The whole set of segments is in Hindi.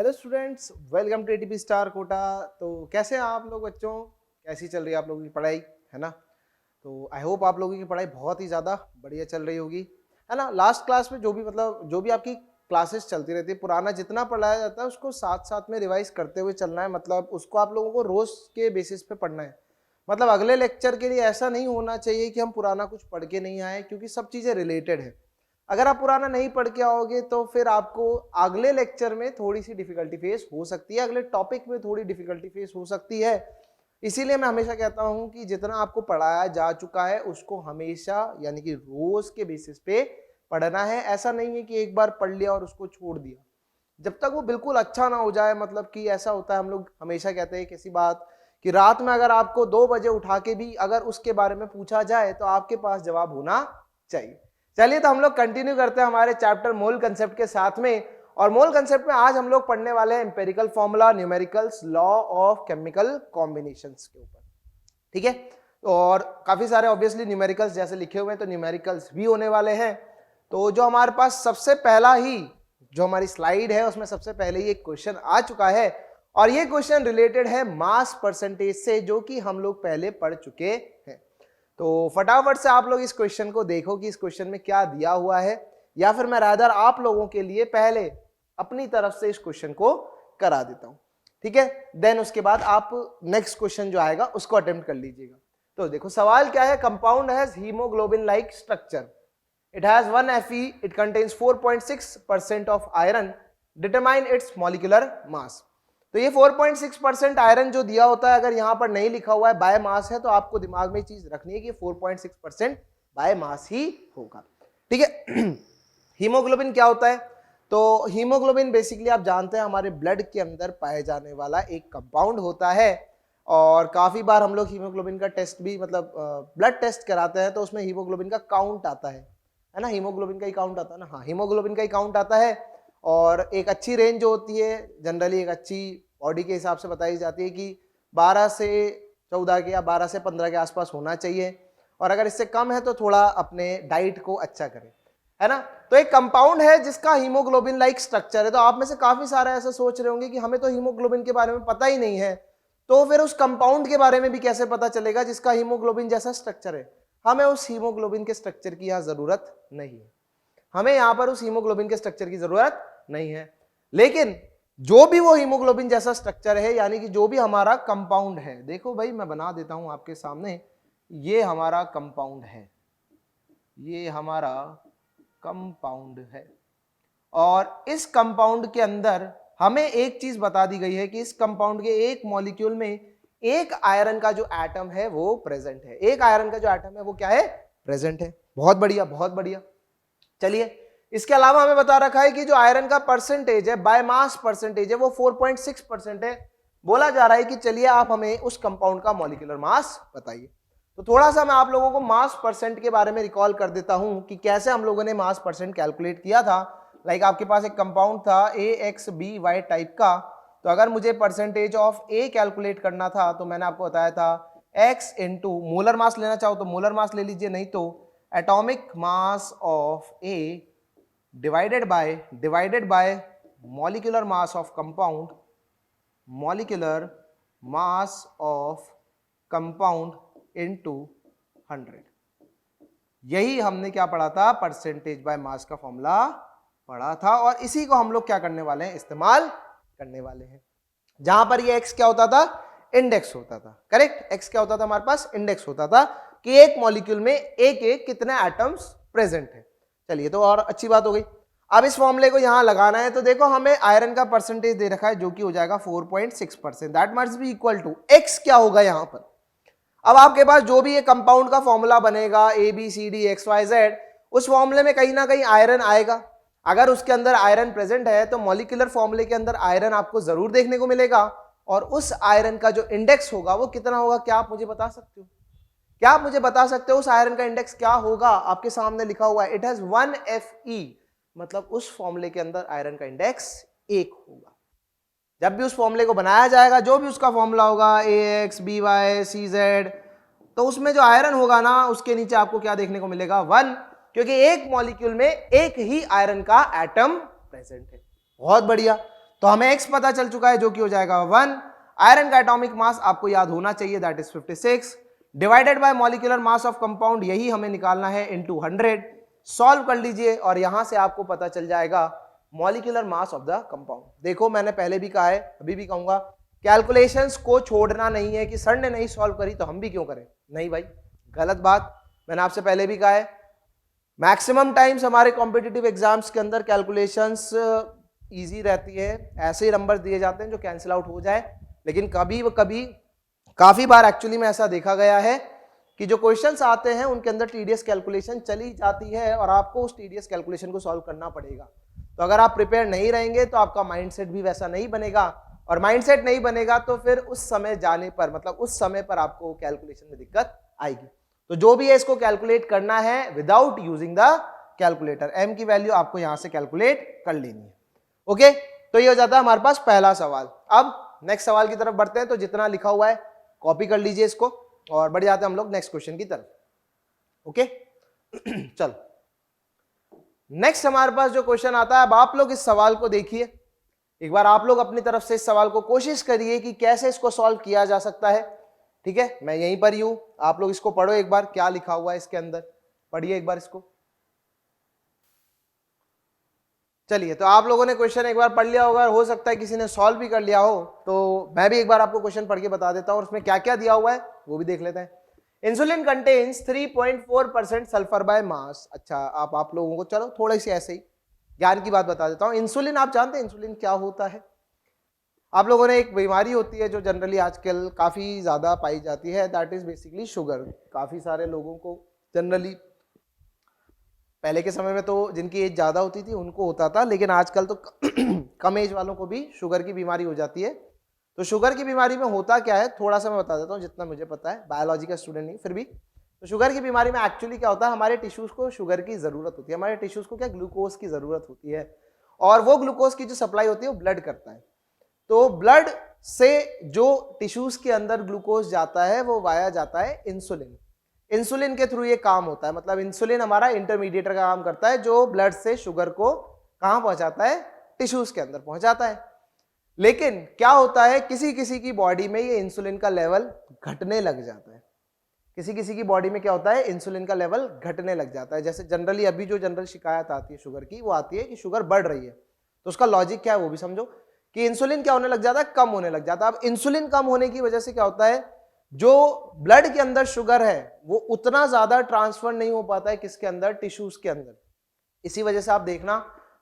Hello students, welcome to ATP star Kota. तो कैसे हैं आप लोग बच्चों? कैसी चल रही है आप लोगों की पढ़ाई, है ना? तो आई होप आप लोगों की पढ़ाई बहुत ही ज़्यादा बढ़िया चल रही होगी, है ना? लास्ट क्लास में जो भी आपकी क्लासेस चलती रहती है, पुराना जितना पढ़ाया जाता है उसको साथ साथ में रिवाइज करते हुए चलना है। मतलब उसको आप लोगों को रोज के बेसिस पे पढ़ना है। मतलब अगले लेक्चर के लिए ऐसा नहीं होना चाहिए कि हम पुराना कुछ पढ़ के नहीं आए, क्योंकि सब चीज़ें रिलेटेड है। अगर आप पुराना नहीं पढ़ के आओगे तो फिर आपको अगले लेक्चर में थोड़ी सी डिफिकल्टी फेस हो सकती है, अगले टॉपिक में थोड़ी डिफिकल्टी फेस हो सकती है। इसीलिए मैं हमेशा कहता हूं कि जितना आपको पढ़ाया जा चुका है उसको हमेशा यानी कि रोज के बेसिस पे पढ़ना है। ऐसा नहीं है कि एक बार पढ़ लिया और उसको छोड़ दिया, जब तक वो बिल्कुल अच्छा ना हो जाए। मतलब कि ऐसा होता है, हम लोग हमेशा कहते हैं किसी बात कि रात में अगर आपको 2 बजे उठा के भी अगर उसके बारे में पूछा जाए तो आपके पास जवाब होना चाहिए। चलिए तो हम लोग कंटिन्यू करते हैं हमारे चैप्टर मोल कंसेप्ट के साथ में। और मोल कंसेप्ट में आज हम लोग पढ़ने वाले हैं empirical formula, numericals, law of chemical combinations के ऊपर, ठीक है? और काफी सारे ऑब्वियसली न्यूमेरिकल्स जैसे लिखे हुए हैं तो न्यूमेरिकल्स भी होने वाले हैं। तो जो हमारे पास सबसे पहला ही जो हमारी स्लाइड है उसमें सबसे पहले ही एक क्वेश्चन आ चुका है, और ये क्वेश्चन रिलेटेड है मास परसेंटेज से, जो कि हम लोग पहले पढ़ चुके हैं। तो फटाफट से आप लोग इस क्वेश्चन को देखो कि इस क्वेश्चन में क्या दिया हुआ है, या फिर मैं रादर आप लोगों के लिए पहले अपनी तरफ से इस क्वेश्चन को करा देता हूं, ठीक है? देन उसके बाद आप नेक्स्ट क्वेश्चन जो आएगा उसको अटेम्प्ट कर लीजिएगा। तो देखो सवाल क्या है। Compound has haemoglobin like structure, it has 1 Fe, it contains 4.6% of iron, determine its molecular mass. तो ये 4.6% आयरन जो दिया होता है, अगर यहां पर नहीं लिखा हुआ है बाय मास है, तो आपको दिमाग में चीज रखनी है कि 4.6% बाय मास ही होगा, ठीक है? हीमोग्लोबिन क्या होता है? तो हीमोग्लोबिन बेसिकली आप जानते हैं हमारे ब्लड के अंदर पाए जाने वाला एक कंपाउंड होता है। और काफी बार हम लोग हीमोग्लोबिन का टेस्ट भी मतलब ब्लड टेस्ट कराते हैं तो उसमें हीमोग्लोबिन का काउंट आता है ना? हीमोग्लोबिन का ही काउंट आता है ना? हाँ, हीमोग्लोबिन का ही काउंट आता है। और एक अच्छी रेंज जो होती है जनरली एक अच्छी बॉडी के हिसाब से बताई जाती है कि 12 से 14 के या 12 से 15 के आसपास होना चाहिए। और अगर इससे कम है तो थोड़ा अपने डाइट को अच्छा करें, है ना? तो एक कंपाउंड है जिसका हीमोग्लोबिन लाइक स्ट्रक्चर है। तो आप में से काफी सारे ऐसे सोच रहे होंगे कि हमें तो हीमोग्लोबिन के बारे में पता ही नहीं है, तो फिर उस कंपाउंड के बारे में भी कैसे पता चलेगा जिसका हीमोग्लोबिन जैसा स्ट्रक्चर है? हमें उस हीमोग्लोबिन के स्ट्रक्चर की यहाँ जरूरत नहीं है, हमें यहाँ पर उस हीमोग्लोबिन के स्ट्रक्चर की जरूरत नहीं है। लेकिन जो भी वो हीमोग्लोबिन जैसा स्ट्रक्चर है, यानी कि जो भी हमारा कंपाउंड है, देखो भाई मैं बना देता हूं आपके सामने, ये हमारा कंपाउंड है, ये हमारा कंपाउंड है। और इस कंपाउंड के अंदर हमें एक चीज बता दी गई है कि इस कंपाउंड के एक मॉलिक्यूल में एक आयरन का जो एटम है वो प्रेजेंट है। एक आयरन का जो एटम है वो क्या है? प्रेजेंट है। बहुत बढ़िया, बहुत बढ़िया। चलिए, इसके अलावा हमें बता रखा है कि जो आयरन का परसेंटेज है, बाय मास परसेंटेज है, वो 4.6% है। बोला जा रहा है कि चलिए आप हमें उस कंपाउंड का मॉलिक्यूलर मास बताइए। तो थोड़ा सा मैं आप लोगों को मास परसेंट के बारे में रिकॉल कर देता हूं कि कैसे हम लोगों ने मास परसेंट कैलकुलेट किया था। लाइक आपके पास एक कंपाउंड था AXBY टाइप का, तो अगर मुझे परसेंटेज ऑफ ए कैलकुलेट करना था तो मैंने आपको बताया था x इंटू मोलर मास लेना चाहो तो मोलर मास ले लीजिए, नहीं तो atomic mass of A divided by molecular mass of compound, molecular mass of compound into 100। यही हमने क्या पढ़ा था? परसेंटेज बाय मास का फॉर्मूला पढ़ा था, और इसी को हम लोग क्या करने वाले हैं? इस्तेमाल करने वाले हैं। जहां पर ये x क्या होता था? इंडेक्स होता था। करेक्ट, x क्या होता था हमारे पास? इंडेक्स होता था कि एक मॉलिक्यूल में एक एक कितने एटम्स प्रेजेंट है। चलिए, तो और अच्छी बात हो गई। अब इस फॉर्मूले को यहां लगाना है, तो देखो हमें आयरन का परसेंटेज दे रखा है जो कि हो जाएगा 4.6%। That must be equal to x क्या होगा यहां पर? अब आपके पास जो भी ये कंपाउंड का फॉर्मूला बनेगा ABCDXYZ, उस फॉर्मूले में कहीं ना कहीं आयरन आएगा। अगर उसके अंदर आयरन प्रेजेंट है तो मॉलिक्यूलर फॉर्मूले के अंदर आयरन आपको जरूर देखने को मिलेगा, और उस आयरन का जो इंडेक्स होगा वो कितना होगा? क्या आप मुझे बता सकते हो? क्या आप मुझे बता सकते हो उस आयरन का इंडेक्स क्या होगा? आपके सामने लिखा हुआ है, इट हैज 1 Fe, मतलब उस फॉर्मूले के अंदर आयरन का इंडेक्स 1 होगा। जब भी उस फॉर्मूले को बनाया जाएगा, जो भी उसका फॉर्मूला होगा AXBY CZ, तो उसमें जो आयरन होगा ना उसके नीचे आपको क्या देखने को मिलेगा? 1, क्योंकि एक मॉलिक्यूल में एक ही आयरन का एटम प्रेजेंट है। बहुत बढ़िया। तो हमें x पता चल चुका है जो कि हो जाएगा 1। आयरन का एटॉमिक मास आपको याद होना चाहिए, that is 56 divided by molecular mass of compound, यही हमें निकालना है इनटू 100। सॉल्व कर लीजिए और यहां से आपको पता चल जाएगा molecular mass of the compound. देखो मैंने पहले भी कहा है, अभी भी कहूंगा, कैलकुलेशंस को छोड़ना नहीं है कि सर ने नहीं सॉल्व करी तो हम भी क्यों करें, नहीं भाई, गलत बात। मैंने आपसे पहले भी कहा है मैक्सिमम टाइम्स हमारे कॉम्पिटिटिव एग्जाम्स के अंदर कैलकुलेशंस इजी रहती है, ऐसे ही नंबर दिए जाते हैं जो कैंसिल आउट हो जाए, लेकिन कभी काफी बार एक्चुअली में ऐसा देखा गया है कि जो क्वेश्चंस आते हैं उनके अंदर टीडीएस कैलकुलेशन चली जाती है और आपको उस टीडीएस कैलकुलेशन को सॉल्व करना पड़ेगा। तो अगर आप प्रिपेयर नहीं रहेंगे तो आपका माइंडसेट भी वैसा नहीं बनेगा, और माइंडसेट नहीं बनेगा तो फिर उस समय जाने पर, मतलब उस समय पर आपको कैलकुलेशन में दिक्कत आएगी। तो जो भी है इसको कैलकुलेट करना है without using the calculator, M की वैल्यू आपको यहां से कैलकुलेट कर लेनी है। ओके, तो ये हो जाता है हमारे पास पहला सवाल। अब नेक्स्ट सवाल की तरफ बढ़ते हैं, तो जितना लिखा हुआ है कॉपी कर लीजिए इसको और बढ़ जाते हैं हम लोग नेक्स्ट क्वेश्चन की तरफ। ओके चलो, नेक्स्ट हमारे पास जो क्वेश्चन आता है, अब आप लोग इस सवाल को देखिए एक बार, आप लोग अपनी तरफ से इस सवाल को कोशिश करिए कि कैसे इसको सॉल्व किया जा सकता है। ठीक है, मैं यहीं पर ही हूं, आप लोग इसको पढ़ो एक बार, क्या लिखा हुआ है इसके अंदर, पढ़िए एक बार इसको। चलिए, तो आप लोगों ने क्वेश्चन एक बार पढ़ लिया होगा, हो सकता है किसी ने सॉल्व भी कर लिया हो, तो मैं भी एक बार आपको क्वेश्चन पढ़ के बता देता हूं और उसमें क्या क्या दिया हुआ है वो भी देख लेते हैं। Insulin contains 3.4% sulphur by mass. अच्छा, आप लोगों को चलो थोड़ी सी ऐसे ही ज्ञान की बात बता देता हूं। इंसुलिन, आप जानते हैं इंसुलिन क्या होता है? आप लोगों ने एक बीमारी होती है जो जनरली आजकल काफी ज्यादा पाई जाती है, दैट इज बेसिकली शुगर। काफी सारे लोगों को जनरली, पहले के समय में तो जिनकी एज ज्यादा होती थी उनको होता था, लेकिन आजकल तो कम एज वालों को भी शुगर की बीमारी हो जाती है। तो शुगर की बीमारी में होता क्या है, थोड़ा सा मैं बता देता हूँ जितना मुझे पता है, बायोलॉजी का स्टूडेंट नहीं फिर भी। तो शुगर की बीमारी में एक्चुअली क्या होता है, हमारे टिश्यूज को शुगर की जरूरत होती है, हमारे टिश्यूज को क्या, ग्लूकोज की जरूरत होती है, और वो ग्लूकोज की जो सप्लाई होती है वो ब्लड करता है। तो ब्लड से जो टिश्यूज के अंदर ग्लूकोज जाता है वो वाया जाता है इंसुलिन। इंसुलिन के थ्रू ये काम होता है, मतलब इंसुलिन हमारा इंटरमीडिएटर का काम करता है जो ब्लड से शुगर को कहां पहुंचाता है, टिश्यूज के अंदर पहुंचाता है। लेकिन क्या होता है, किसी किसी की बॉडी में ये इंसुलिन का लेवल घटने लग जाता है। किसी किसी की बॉडी में क्या होता है, इंसुलिन का लेवल घटने लग जाता है। जैसे जनरली अभी जो जनरल शिकायत आती है शुगर की, वो आती है कि शुगर बढ़ रही है। तो उसका लॉजिक क्या है वो भी समझो, कि इंसुलिन क्या होने लग जाता है, कम होने लग जाता है। अब इंसुलिन कम होने की वजह से क्या होता है, जो ब्लड के अंदर शुगर है वो उतना ज्यादा ट्रांसफर नहीं हो पाता है किसके अंदर, टिश्यूज के अंदर। इसी वजह से आप देखना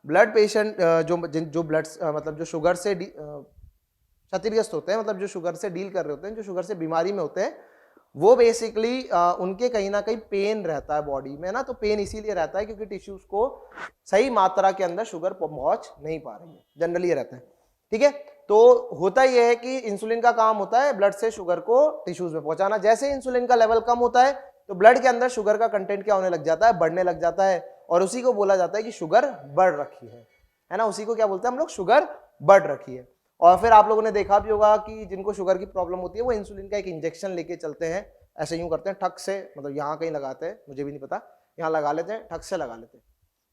ब्लड पेशेंट जो ब्लड मतलब जो शुगर से क्षतिग्रस्त होते हैं, मतलब जो शुगर से डील कर रहे होते हैं, जो शुगर से बीमारी में होते हैं, वो बेसिकली उनके कहीं ना कहीं पेन रहता है बॉडी में ना। तो पेन इसीलिए रहता है क्योंकि टिश्यूज को सही मात्रा के अंदर शुगर पहुंच नहीं पा रही है, जनरली ये रहता है। ठीक है, तो होता यह है कि इंसुलिन का काम होता है ब्लड से शुगर को टिश्यूज में पहुंचाना। जैसे इंसुलिन का लेवल कम होता है तो ब्लड के अंदर शुगर का कंटेंट क्या होने लग जाता है, बढ़ने लग जाता है, और उसी को बोला जाता है कि शुगर बढ़ रखी है ना। उसी को क्या बोलते हैं हम लोग, शुगर बढ़ रखी है। और फिर आप लोगों ने देखा भी होगा कि जिनको शुगर की प्रॉब्लम होती है वो इंसुलिन का एक इंजेक्शन लेके चलते हैं, ऐसे यूं करते हैं ठक से, मतलब यहाँ कहीं लगाते हैं, मुझे भी नहीं पता, यहाँ लगा लेते हैं, ठक से लगा लेते हैं।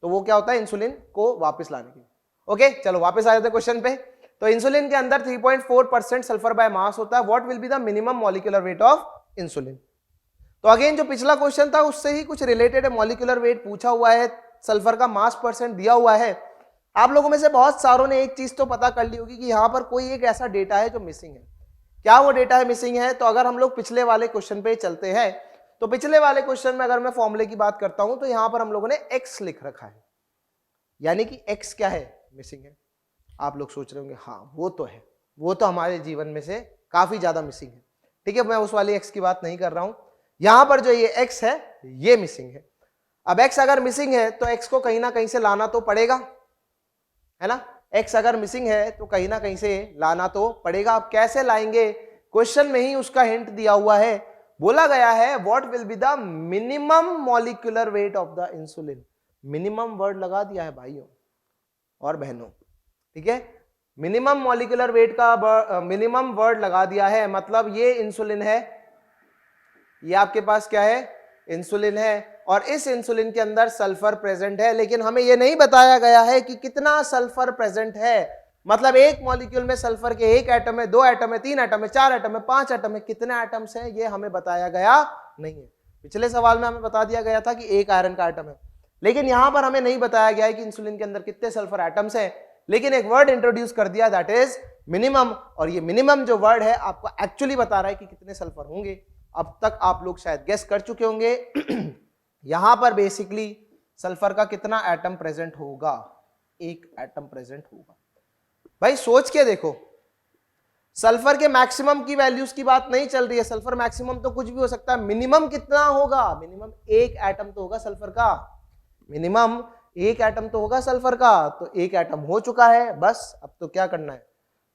तो वो क्या होता है, इंसुलिन को वापस लाने के लिए। ओके, चलो वापस आ जाते हैं क्वेश्चन पे। तो इंसुलिन के अंदर 3.4% सल्फर बाय मास होता है। What will be the minimum molecular weight of insulin? तो अगेन जो पिछला क्वेश्चन था उससे ही कुछ रिलेटेड है, मॉलिक्यूलर वेट पूछा हुआ है, सल्फर का मास परसेंट दिया हुआ है। आप लोगों में से बहुत सारों ने एक चीज तो पता कर ली होगी कि यहां पर कोई एक ऐसा डेटा है जो मिसिंग है। क्या वो डेटा है मिसिंग है? तो अगर हम लोग पिछले वाले क्वेश्चन पे चलते हैं, तो पिछले वाले क्वेश्चन में अगर मैं फॉर्मूले की बात करता हूं तो यहां पर हम लोगों ने x लिख रखा है, यानी कि x क्या है, मिसिंग है। आप लोग सोच रहे होंगे हाँ वो तो है, वो तो हमारे जीवन में से काफी ज्यादा मिसिंग है। ठीक है, मैं उस वाली x की बात नहीं कर रहा हूं, यहां पर जो ये x है ये मिसिंग है। अब x अगर मिसिंग है तो x को कहीं ना कहीं से लाना तो पड़ेगा, है ना। x अगर मिसिंग है तो कहीं ना कहीं से लाना तो पड़ेगा। अब कैसे लाएंगे, क्वेश्चन में ही उसका हिंट दिया हुआ है, बोला गया है what will be the minimum molecular weight of the insulin. Minimum word लगा दिया है भाइयों और बहनों, ठीक है, मिनिमम मॉलिक्यूलर वेट का मिनिमम वर्ड लगा दिया है, मतलब ये इंसुलिन है, ये आपके पास क्या है, इंसुलिन है, और इस इंसुलिन के अंदर सल्फर प्रेजेंट है, लेकिन हमें यह नहीं बताया गया है कि कितना सल्फर प्रेजेंट है, मतलब एक मॉलिक्यूल में सल्फर के एक एटम है, 2 एटम है, 3 एटम है, 4 एटम है, 5 एटम है, कितने एटम्स हैं ये हमें बताया गया नहीं है। पिछले सवाल में हमें बता दिया गया था कि एक आयरन का एटम है, लेकिन यहां पर हमें नहीं बताया गया है कि इंसुलिन के अंदर कितने सल्फर एटम्स हैं, लेकिन एक वर्ड इंट्रोड्यूस कर दिया दैट इज मिनिमम, और ये मिनिमम जो वर्ड है आपको एक्चुअली बता रहा है कि कितने सल्फर होंगे। अब तक आप लोग शायद गेस कर चुके होंगे यहां पर बेसिकली सल्फर का कितना एटम प्रेजेंट होगा, एक एटम प्रेजेंट होगा। भाई सोच के देखो, सल्फर के मैक्सिमम की वैल्यूज की बात नहीं चल रही है, सल्फर मैक्सिमम तो कुछ भी हो सकता है, मिनिमम कितना होगा, मिनिमम एक एटम तो होगा सल्फर का, मिनिमम एक एटम तो होगा सल्फर का। तो एक एटम हो चुका है, बस अब तो क्या करना है,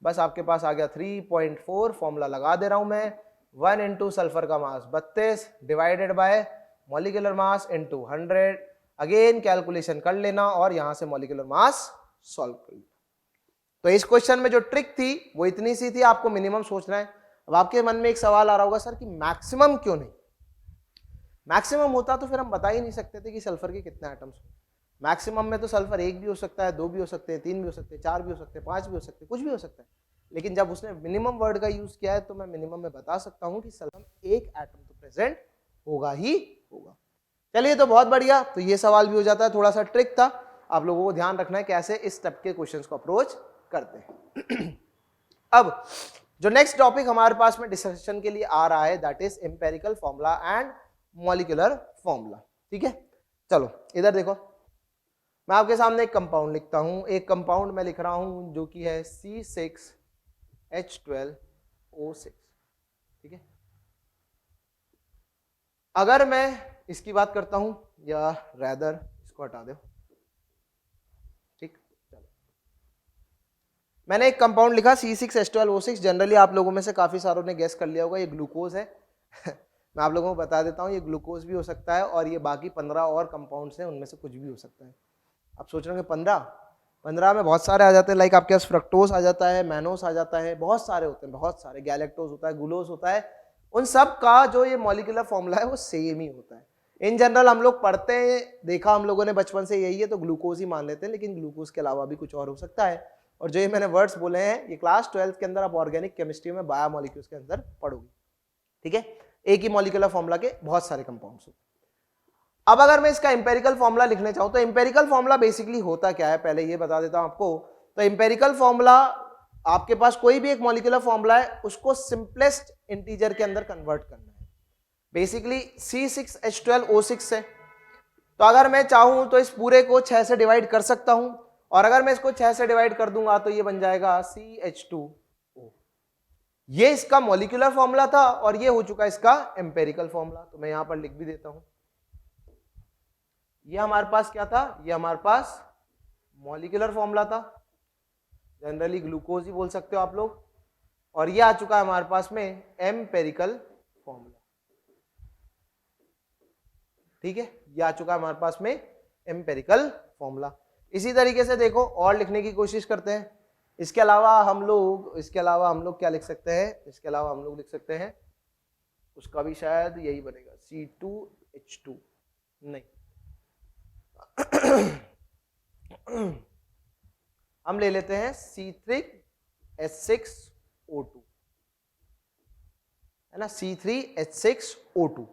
बस आपके पास आ गया 3.4, फॉर्मूला लगा दे रहा हूं मैं, 1 इंटू सल्फर का मास 32 divided by molecular mass into 100, again calculation कर लेना और यहां से मॉलिक्यूलर मास सॉल्व कर लेना। तो इस क्वेश्चन में जो ट्रिक थी वो इतनी सी थी, आपको मिनिमम सोचना है। अब आपके मन में एक सवाल आ रहा होगा, सर कि मैक्सिमम क्यों नहीं, मैक्सिमम होता तो फिर हम बता ही नहीं सकते थे कि सल्फर के कितने एटम्स हों। मैक्सिमम में तो सल्फर 1 भी हो सकता है, 2 भी हो सकते हैं, 3 भी हो सकते हैं, 4 भी हो सकते हैं, 5 भी हो सकते हैं, कुछ भी हो सकता है, लेकिन जब उसने मिनिमम वर्ड का यूज किया है तो मैं मिनिमम में बता सकता हूं कि सल्फर एक एटम तो प्रेजेंट होगा ही होगा। चलिए तो बहुत बढ़िया, तो ये सवाल भी हो जाता है, थोड़ा सा ट्रिक था, आप लोगों को ध्यान रखना है कैसे इस टाइप के क्वेश्चंस को अप्रोच करते हैं। अब जो नेक्स्ट टॉपिक हमारे पास में डिस्कशन के लिए आ रहा है that is empirical formula and molecular formula. ठीक है, चलो इधर देखो, मैं आपके सामने एक कंपाउंड लिखता हूं, एक कंपाउंड मैं लिख रहा हूं जो कि है C6H12O6। ठीक है, अगर मैं इसकी बात करता हूं, या रैदर इसको हटा दो, ठीक, चलो मैंने एक कंपाउंड लिखा C6H12O6। जनरली आप लोगों में से काफी सारों ने गेस कर लिया होगा ये ग्लूकोज है। मैं आप लोगों को बता देता हूं ये ग्लूकोज भी हो सकता है और ये बाकी 15 और कंपाउंड्स हैं उनमें से कुछ भी हो सकता है। आप सोच रहे होंगे 15 में बहुत सारे आ जाते हैं, लाइक आपके पास फ्रक्टोज आ जाता है, मैनोस आ जाता है, बहुत सारे होते हैं, बहुत सारे, गैलेक्टोज होता है, गुलोज होता है, उन सब का जो ये मॉलिक्यूलर फॉर्मूला है वो सेम ही होता है। इन जनरल हम लोग पढ़ते हैं, देखा हम लोगों ने बचपन से यही है तो ग्लूकोज ही मान लेते हैं, लेकिन ग्लूकोज के अलावा भी कुछ और हो सकता है। और जो ये मैंने वर्ड्स बोले हैं ये क्लास 12th के अंदर आप ऑर्गेनिक केमिस्ट्री में बायोमोलिक्यूल्स के अंदर पढ़ोगे। ठीक है, एक ही मॉलिक्यूलर फॉर्मूला के बहुत सारे कंपाउंड्स। अब अगर मैं इसका एम्पेरिकल फॉर्मूला लिखने चाहूं तो एम्पेरिकल फॉर्मूला बेसिकली होता क्या है, पहले ये बता देता हूं आपको। तो एम्पेरिकल फॉर्मूला, आपके पास कोई भी एक मॉलिक्यूलर फॉर्मूला है उसको सिंपलेस्ट इंटीजर के अंदर कन्वर्ट करना है। बेसिकली C6H12O6 है, तो अगर मैं चाहूं तो इस पूरे को 6 से डिवाइड कर सकता हूं, और अगर मैं इसको 6 से डिवाइड कर दूंगा तो ये बन जाएगा CH2O। ये इसका मॉलिक्यूलर फॉर्मूला था और ये हो चुका इसका एम्पेरिकल फॉर्मूला। तो मैं यहां पर लिख भी देता हूं, ये हमारे पास क्या था, ये हमारे पास मॉलिक्यूलर फॉर्मूला था, जनरली ग्लूकोज ही बोल सकते हो आप लोग, और ये आ चुका है हमारे पास में एम्पेरिकल फॉर्मूला। ठीक है, ये आ चुका है हमारे पास में एम्पेरिकल फॉर्मूला। इसी तरीके से देखो और लिखने की कोशिश करते हैं। इसके अलावा हम लोग क्या लिख सकते हैं, इसके अलावा हम लोग लिख सकते हैं, उसका भी शायद यही बनेगा C2H2, नहीं हम ले लेते हैं C3H6O2, है ना, C3H6O2,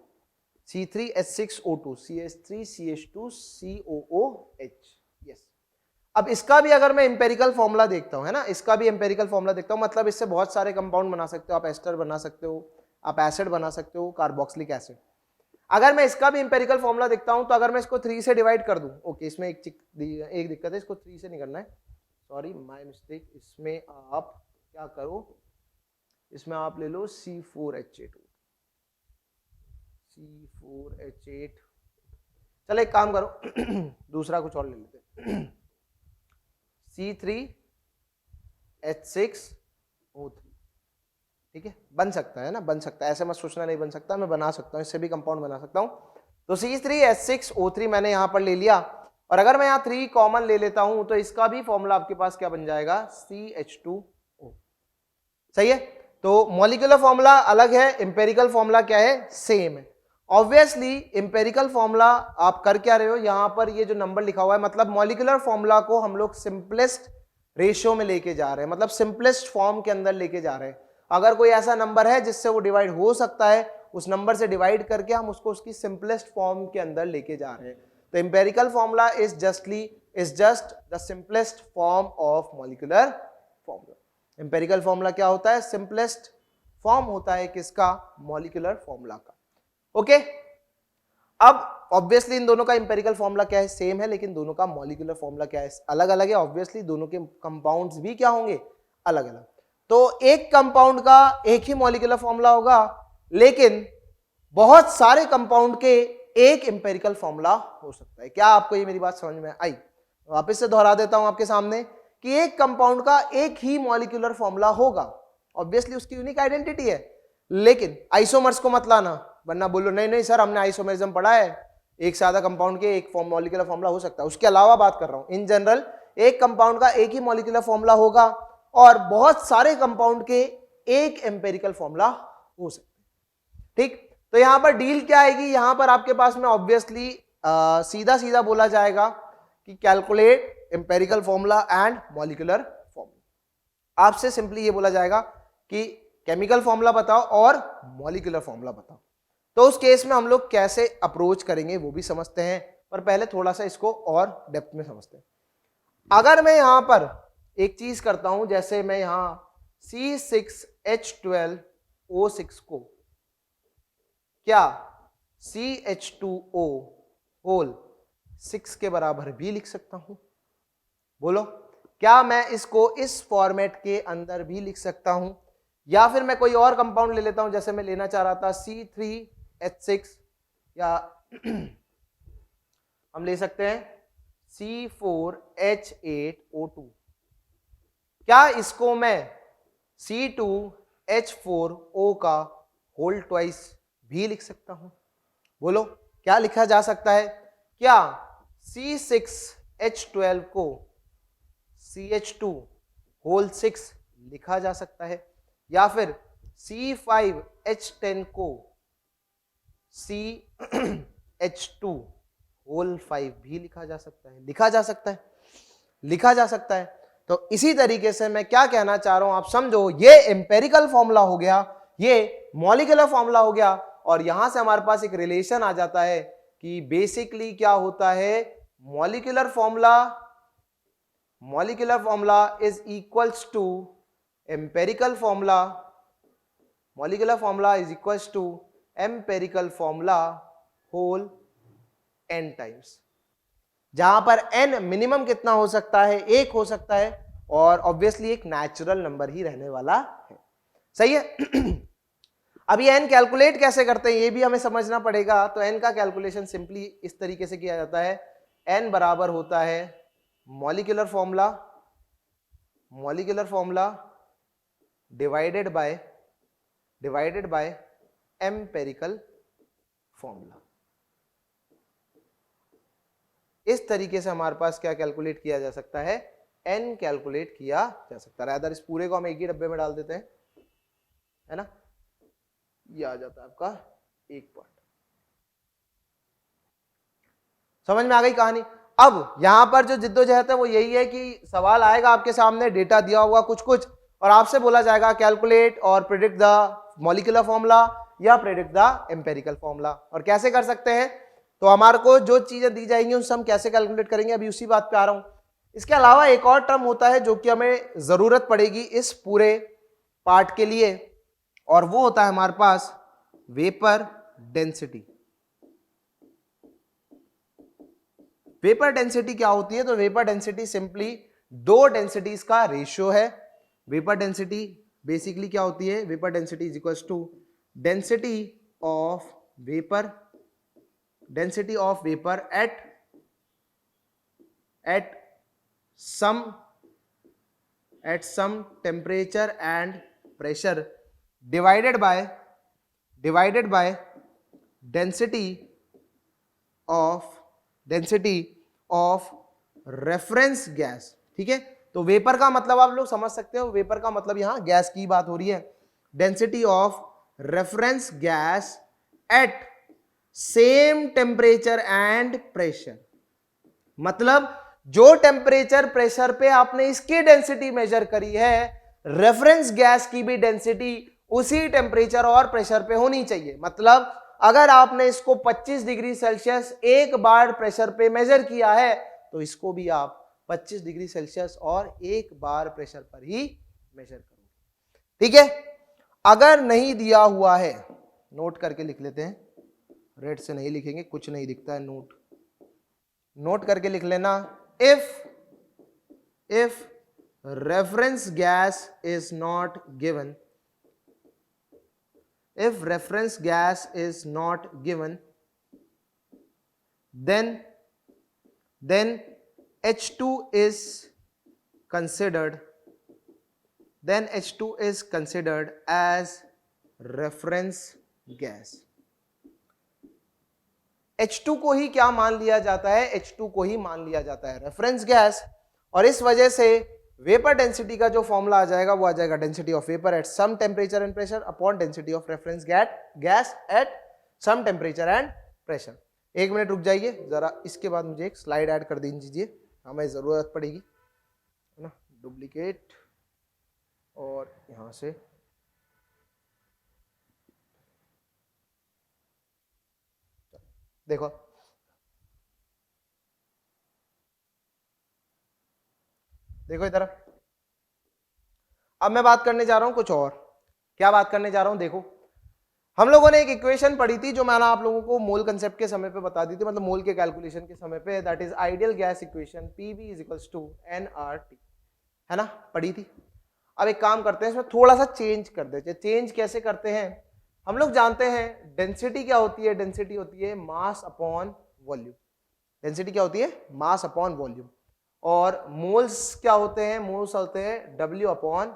C3H6O2, CH3CH2COOH। यस, अब इसका भी अगर मैं एम्पेरिकल फॉर्मूला देखता हूं, है ना, इसका भी एम्पेरिकल फॉर्मूला देखता हूं, मतलब इससे बहुत सारे कंपाउंड बना सकते हो आप, एस्टर बना सकते हो आप, एसिड बना सकते हो, कार्बोक्सिलिक एसिड। अगर मैं इसका भी एम्पेरिकल फॉर्मूला देखता हूं तो अगर मैं इसको 3 से डिवाइड कर दूं, ओके, इसमें एक दिक्कत है, इसको 3 से नहीं करना है, सॉरी माय मिस्टेक। इसमें आप क्या करो, इसमें आप ले लो C4H8, C4H8। चलो एक काम करो दूसरा कुछ और ले लेते हैं, C3H6O3। ठीक है, बन सकता है ना, बन सकता है, ऐसे मत सोचना नहीं बन सकता, मैं बना सकता हूँ, इससे भी कंपाउंड बना सकता हूँ। तो C3H6O3 मैंने यहां पर ले लिया, और अगर मैं यहाँ 3 कॉमन ले लेता हूं तो इसका भी फॉर्मूला आपके पास क्या बन जाएगा, CH2O। सही है, तो मॉलिक्यूलर फॉर्मूला अलग है, एम्पेरिकल फॉर्मूला क्या है, सेम है। ऑब्वियसली एम्पेरिकल फॉर्मूला आप कर क्या रहे हो, यहां पर ये जो नंबर लिखा हुआ है, मतलब मॉलिक्यूलर फॉर्मूला को हम लोग सिंपलेस्ट रेशियो में लेके जा रहे हैं, मतलब सिंपलेस्ट फॉर्म के अंदर लेके जा रहे हैं। अगर कोई ऐसा नंबर है जिससे वो डिवाइड हो सकता है, उस नंबर से डिवाइड करके हम उसको उसकी सिंपलेस्ट फॉर्म के अंदर लेके जा रहे हैं। तो empirical formula is just the simplest form of molecular formula. Empirical formula क्या होता है? सिंपलेस्ट फॉर्म होता है किसका? मॉलिक्यूलर फॉर्मूला का। ओके, अब ऑब्वियसली इन दोनों का एम्पेरिकल फॉर्मूला क्या है? सेम है, लेकिन दोनों का मॉलिक्यूलर फॉर्मूला क्या है? अलग अलग है। ऑब्वियसली दोनों के कंपाउंड्स भी क्या होंगे? अलग अलग। तो एक कंपाउंड का एक ही मॉलिक्यूलर फॉर्मूला होगा, लेकिन बहुत सारे कंपाउंड के एक एम्पेरिकल फॉर्मूला हो सकता है। क्या आपको ये मेरी बात समझ में आई? वापस से दोहरा देता हूं आपके सामने कि एक कंपाउंड का एक ही मॉलिक्यूलर फॉर्मूला होगा, ऑब्वियसली उसकी यूनिक आइडेंटिटी है, लेकिन आइसोमर्स को मत लाना, वरना बोलो नहीं नहीं सर हमने आइसोमरिज्म पढ़ा है, एक सादा कंपाउंड के एक मॉलिक्यूलर फॉर्मूला हो सकता है। उसके अलावा बात कर रहा हूं, इन जनरल एक कंपाउंड का एक ही मॉलिक्यूलर फॉर्मूला होगा और बहुत सारे कंपाउंड के एक एम्पेरिकल फॉर्मूला हो सकते हैं। ठीक, तो यहां पर डील क्या आएगी? यहां पर आपके पास में ऑब्वियसली सीधा सीधा बोला जाएगा कि calculate empirical formula and molecular formula. आपसे सिंपली ये बोला जाएगा कि केमिकल फॉर्मूला बताओ और मॉलिक्यूलर फॉर्मूला बताओ। तो उस केस में हम लोग कैसे अप्रोच करेंगे वो भी समझते हैं, पर पहले थोड़ा सा इसको और डेप्थ में समझते हैं। अगर मैं यहां पर एक चीज करता हूं, जैसे मैं यहां C6H12O6 को क्या CH2O होल 6 के बराबर भी लिख सकता हूं? बोलो, क्या मैं इसको इस फॉर्मेट के अंदर भी लिख सकता हूं? या फिर मैं कोई और कंपाउंड ले लेता हूं, जैसे मैं लेना चाह रहा था C3H6, या हम ले सकते हैं C4H8O2। क्या इसको मैं C2H4O का होल ट्वाइस भी लिख सकता हूं? बोलो, क्या लिखा जा सकता है? क्या C6H12 को CH2 होल 6 लिखा जा सकता है? या फिर C5H10 को CH2 होल 5 भी लिखा जा सकता है? लिखा जा सकता है, लिखा जा सकता है। तो इसी तरीके से मैं क्या कहना चाह रहा हूं आप समझो, ये एम्पेरिकल फॉर्मूला हो गया, ये मॉलिक्यूलर फॉर्मूला हो गया, और यहां से हमारे पास एक रिलेशन आ जाता है कि बेसिकली क्या होता है? Molecular formula is equals to empirical formula, molecular formula is equals to empirical formula whole n times, जहां पर n मिनिमम कितना हो सकता है? 1 हो सकता है, और ऑब्वियसली एक नेचुरल नंबर ही रहने वाला है। सही है? अब ये n कैलकुलेट कैसे करते हैं ये भी हमें समझना पड़ेगा। तो n का कैलकुलेशन सिंपली इस तरीके से किया जाता है, n बराबर होता है molecular formula divided by empirical formula. इस तरीके से हमारे पास क्या कैलकुलेट किया जा सकता है? n कैलकुलेट किया जा सकता है। अदर इस पूरे को हम एक ही डब्बे में डाल देते हैं, है ना, ये आ जाता है आपका 1 पॉइंट। समझ में आ गई कहानी? अब यहां पर जो जिद्दोजहद है वो यही है कि सवाल आएगा आपके सामने, डेटा दिया हुआ कुछ और आपसे बोला जाएगा कैलकुलेट और प्रेडिक्ट द मॉलिक्यूलर फॉर्मूला या प्रेडिक्ट द एम्पेरिकल फॉर्मूला। और कैसे कर सकते हैं? तो हमारे को जो चीजें दी जाएंगी उनसे हम कैसे कैलकुलेट करेंगे, अभी उसी बात पे आ रहा हूं। इसके अलावा एक और टर्म होता है जो कि हमें जरूरत पड़ेगी इस पूरे पार्ट के लिए, और वो होता है हमारे पास वेपर डेंसिटी। वेपर डेंसिटी क्या होती है? तो वेपर डेंसिटी सिंपली दो डेंसिटीज का रेशियो है। वेपर डेंसिटी बेसिकली क्या होती है? Vapour density is equal to density of vapour at some temperature and pressure divided by density of reference gas. ठीक है, तो वेपर का मतलब आप लोग समझ सकते हो, वेपर का मतलब यहां गैस की बात हो रही है। Density of reference gas at same temperature and pressure, मतलब जो टेम्परेचर प्रेशर पे आपने इसकी डेंसिटी मेजर करी है, रेफरेंस गैस की भी डेंसिटी उसी टेम्परेचर और प्रेशर पे होनी चाहिए। मतलब अगर आपने इसको 25 डिग्री सेल्सियस एक बार प्रेशर पे मेजर किया है तो इसको भी आप 25 डिग्री सेल्सियस और एक बार प्रेशर पर ही मेजर करोगे। ठीक है, अगर नहीं दिया हुआ है, नोट करके लिख लेते हैं, रेड से नहीं लिखेंगे, कुछ नहीं दिखता है, नोट करके लिख लेना। If reference gas is not given, if reference gas is not given, then H2 is considered, then H2 is considered as reference gas। H2 को ही क्या मान लिया जाता है, H2 को ही मान लिया जाता है रेफरेंस गैस, और इस वजह से वेपर डेंसिटी का जो फॉर्मूला आ जाएगा वो आ जाएगा density of vapour at some temperature and pressure upon density of reference gas at some temperature and pressure. एक मिनट रुक जाइए जरा, इसके बाद मुझे एक स्लाइड ऐड कर दीजिए, हमें जरूरत पड़ेगी, है ना। डुप्लीकेट और यहां से देखो, देखो इधर। अब मैं बात करने जा रहा हूं कुछ और। क्या बात करने जा रहा हूं, देखो हम लोगों ने एक इक्वेशन पढ़ी थी जो मैंने आप लोगों को मोल कंसेप्ट के समय पे बता दी थी, मतलब मोल के कैलकुलेशन के समय पे, that is ideal gas equation PV = nRT, है ना, पढ़ी थी। अब एक काम करते हैं, इसमें थोड़ा सा चेंज कर देते हैं। चेंज कैसे करते हैं, हम लोग जानते हैं डेंसिटी क्या होती है, डेंसिटी होती है मास अपॉन वॉल्यूम। डेंसिटी क्या होती है, मास अपॉन वॉल्यूम। और मोल्स क्या होते हैं, मोल्स होते हैं W/m,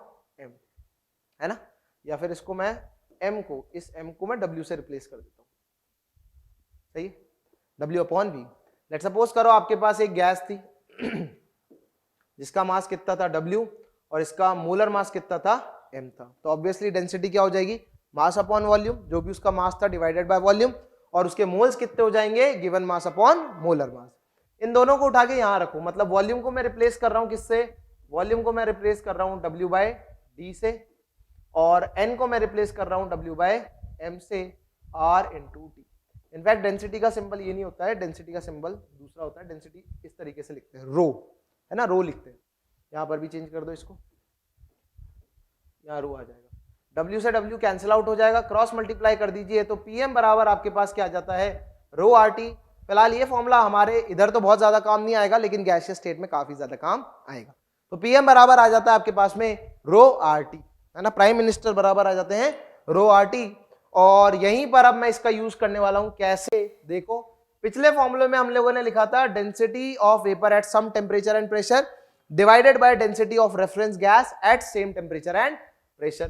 है ना। या फिर इसको मैं m को, इस m को मैं w से रिप्लेस कर देता हूं, सही है, W/v। लेट सपोज करो आपके पास एक गैस थी जिसका मास कितना था W और इसका मोलर मास कितना था m था, तो ऑब्वियसली डेंसिटी क्या हो जाएगी, मास अपॉन वॉल्यूम, जो भी उसका मास था डिवाइडेड बाय वॉल्यूम, और उसके मोल्स कितने हो जाएंगे, given mass upon molar mass. इन दोनों को उठा के यहां रखो, मतलब वॉल्यूम को मैं रिप्लेस कर रहा हूं किससे, वॉल्यूम को मैं रिप्लेस कर रहा हूं W/d से, और n को मैं रिप्लेस कर रहा हूं W/m से, R/T। इनफैक्ट डेंसिटी का सिंबल ये नहीं होता है, डेंसिटी का सिंबल दूसरा होता है। डेंसिटी इस तरीके से लिखते हैं, रो, है ना, रो लिखते हैं। यहां पर भी चेंज कर दो इसको, यहां रो आ जाएगा, W से W कैंसिल आउट हो जाएगा, क्रॉस मल्टीप्लाई कर दीजिए तो PM बराबर आपके पास क्या आ जाता है, ρRT। फिलहाल ये फॉर्मूला हमारे इधर तो बहुत ज्यादा काम नहीं आएगा, लेकिन गैसियस स्टेट में काफी ज्यादा काम आएगा। तो PM बराबर आ जाता है आपके पास में ρRT, है ना, प्राइम मिनिस्टर बराबर आ जाते हैं ρRT। और यहीं पर अब मैं इसका यूज करने वाला हूं, कैसे, देखो पिछले फॉर्मूले में हम लोगों ने लिखा था density of vapour at some temperature and pressure divided by density of reference gas at same temperature and pressure.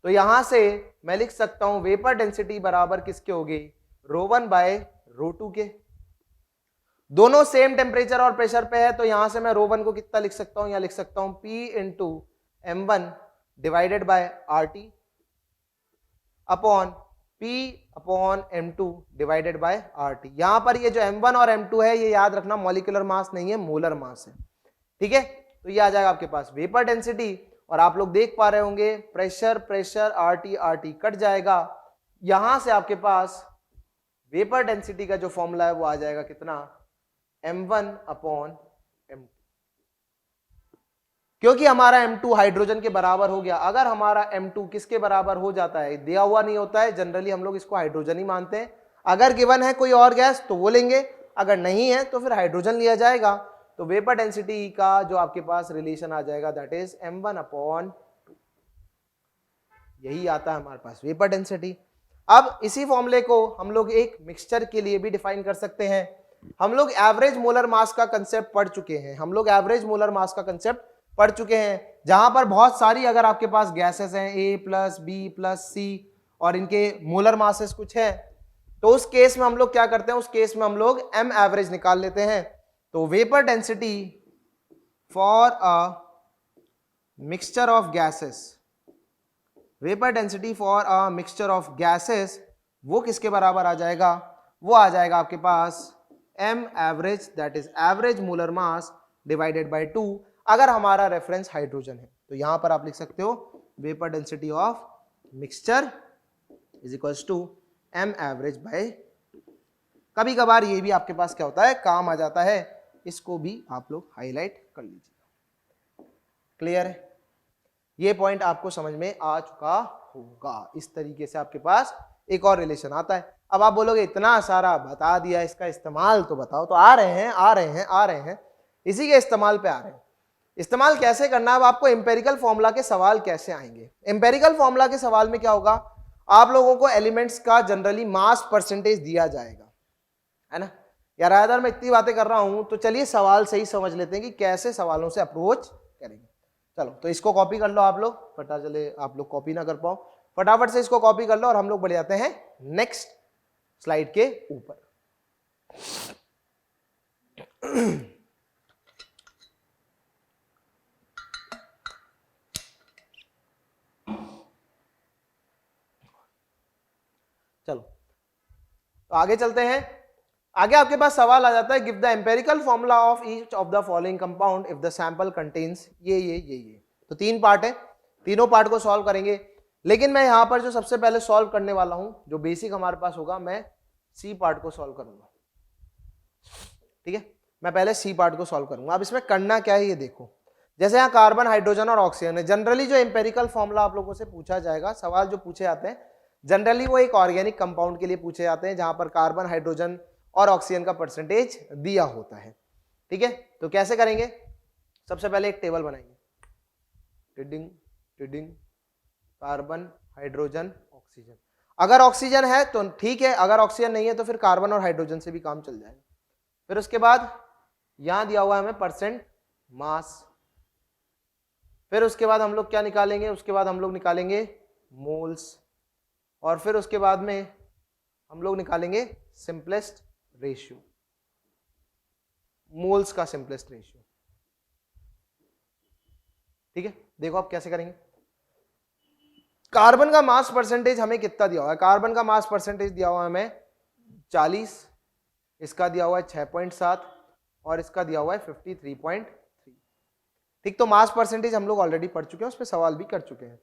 तो यहां से मैं लिख सकता हूं वेपर डेंसिटी बराबर किसके होगी, ρ1/ρ2 के। दोनं सेम टेम्परेचर और प्रेशर पे है, तो यहां से मैं ρ1 को कितना लिख सकता हूं, यहां लिख सकता हूं P × m1 divided by RT upon P/m2 divided by RT। यहां पर ये जो m1 और m2 है ये याद रखना मॉलिक्यूलर मास नहीं है, मोलर मास है, ठीक है। तो ये आ जाएगा आपके पास वेपर डेंसिटी, और आप लोग देख पा रहे होंगे प्रेशर प्रेशर RT कट जाएगा, यहां से आपके पास वेपर डेंसिटी का जो फॉर्मूला है वो आ जाएगा कितना, m1/m2। क्योंकि हमारा m2 हाइड्रोजन के बराबर हो गया। अगर हमारा m2 किसके बराबर हो जाता है, दिया हुआ नहीं होता है, जनरली हम लोग इसको हाइड्रोजन ही मानते हैं। अगर गिवन है कोई और गैस तो वो लेंगे, अगर नहीं है तो फिर हाइड्रोजन लिया जाएगा। तो वेपर डेंसिटी का जो आपके पास रिलेशन आ जाएगा दैट इज m1/2, यही आता है हमारे पास वेपर डेंसिटी। अब इसी फॉर्मूले को हम लोग एक मिक्सचर के लिए भी डिफाइन कर सकते हैं। हम लोग एवरेज मोलर मास का कंसेप्ट पढ़ चुके हैं, हम लोग एवरेज मोलर मास का कंसेप्ट पढ़ चुके हैं, जहां पर बहुत सारी अगर आपके पास गैसेस हैं A+, B+, C और इनके मोलर मासेस कुछ हैं, तो उस केस में हम लोग क्या करते हैं, उस केस में हम लोग m एवरेज निकाल लेते हैं। तो vapour density for a mixture of gases, vapour density for a mixture of gases वो किसके बराबर आ जाएगा, वो आ जाएगा आपके पास m average, that is average molar mass divided by 2 अगर हमारा रेफरेंस हाइड्रोजन है। तो यहां पर आप लिख सकते हो vapour density of mixture is equals to m average by. कभी कभार ये भी आपके पास क्या होता है, काम आ जाता है, इसको भी आप लोग हाईलाइट कर लीजिए। क्लियर है? ये पॉइंट आपको समझ में आ चुका होगा। इस तरीके से आपके पास एक और रिलेशन आता है। अब आप बोलोगे इतना सारा बता दिया, इसका इस्तेमाल तो बताओ। तो आ रहे हैं, इसी के इस्तेमाल पे आ रहे हैं। इस्तेमाल कैसे करना है, अब आपको एम्पेरिकल फॉर्मूला के सवाल कैसे आएंगे। एम्पेरिकल फॉर्मूला के सवाल में क्या होगा, आप लोगों को एलिमेंट्स का जनरली मास परसेंटेज दिया जाएगा, है ना। यार अगर मैं इतनी बातें कर रहा हूं तो चलिए सवाल से ही समझ लेते हैं कि कैसे सवालों से अप्रोच करेंगे। चलो तो इसको कॉपी कर लो आप लोग, पता चले आप लोग कॉपी ना कर पाओ, फटाफट से इसको कॉपी कर लो और हम लोग बढ़ जाते हैं नेक्स्ट स्लाइड के ऊपर। चलो तो आगे चलते हैं। आगे आपके पास सवाल आ जाता है, give the empirical formula of each of the following compound if the sample contains ये। तो 3 पार्ट है, तीनों पार्ट को सॉल्व करेंगे। लेकिन मैं यहां पर जो सबसे पहले सॉल्व करने वाला हूं, जो बेसिक हमारे पास होगा, मैं सी पार्ट को सॉल्व करूंगा। ठीक है, मैं पहले सी पार्ट को सॉल्व करूंगा। अब इसमें करना क्या है ये देखो। जैसे यहाँ कार्बन, हाइड्रोजन और ऑक्सीजन है, जनरली जो एम्पेरिकल फॉर्मूला आप लोगों से पूछा जाएगा, सवाल जो पूछे जाते हैं जनरली वो एक ऑर्गेनिक कंपाउंड के लिए पूछे जाते हैं, जहां पर कार्बन, हाइड्रोजन और ऑक्सीजन का परसेंटेज दिया होता है। ठीक है, तो कैसे करेंगे, सबसे पहले एक टेबल बनाएंगे, टिडिंग कार्बन, हाइड्रोजन, ऑक्सीजन। अगर ऑक्सीजन है तो ठीक है, अगर ऑक्सीजन नहीं है तो फिर कार्बन और हाइड्रोजन से भी काम चल जाएगा। फिर उसके बाद यहां दिया हुआ है हमें परसेंट मास। फिर उसके बाद हम लोग क्या निकालेंगे, उसके बाद हम लोग निकालेंगे मोल्स, और फिर उसके बाद में हम लोग निकालेंगे सिंपलेस्ट रेशियो, मोल्स का सिंपलेस्ट रेशियो। ठीक है, देखो आप कैसे करेंगे। कार्बन का मास परसेंटेज हमें कितना दिया हुआ है, कार्बन का मास परसेंटेज दिया हुआ है हमें 40, इसका दिया हुआ है 6.7 और इसका दिया हुआ है 53.3। ठीक, तो मास परसेंटेज हम लोग ऑलरेडी पढ़ चुके हैं, उस पर सवाल भी कर चुके हैं।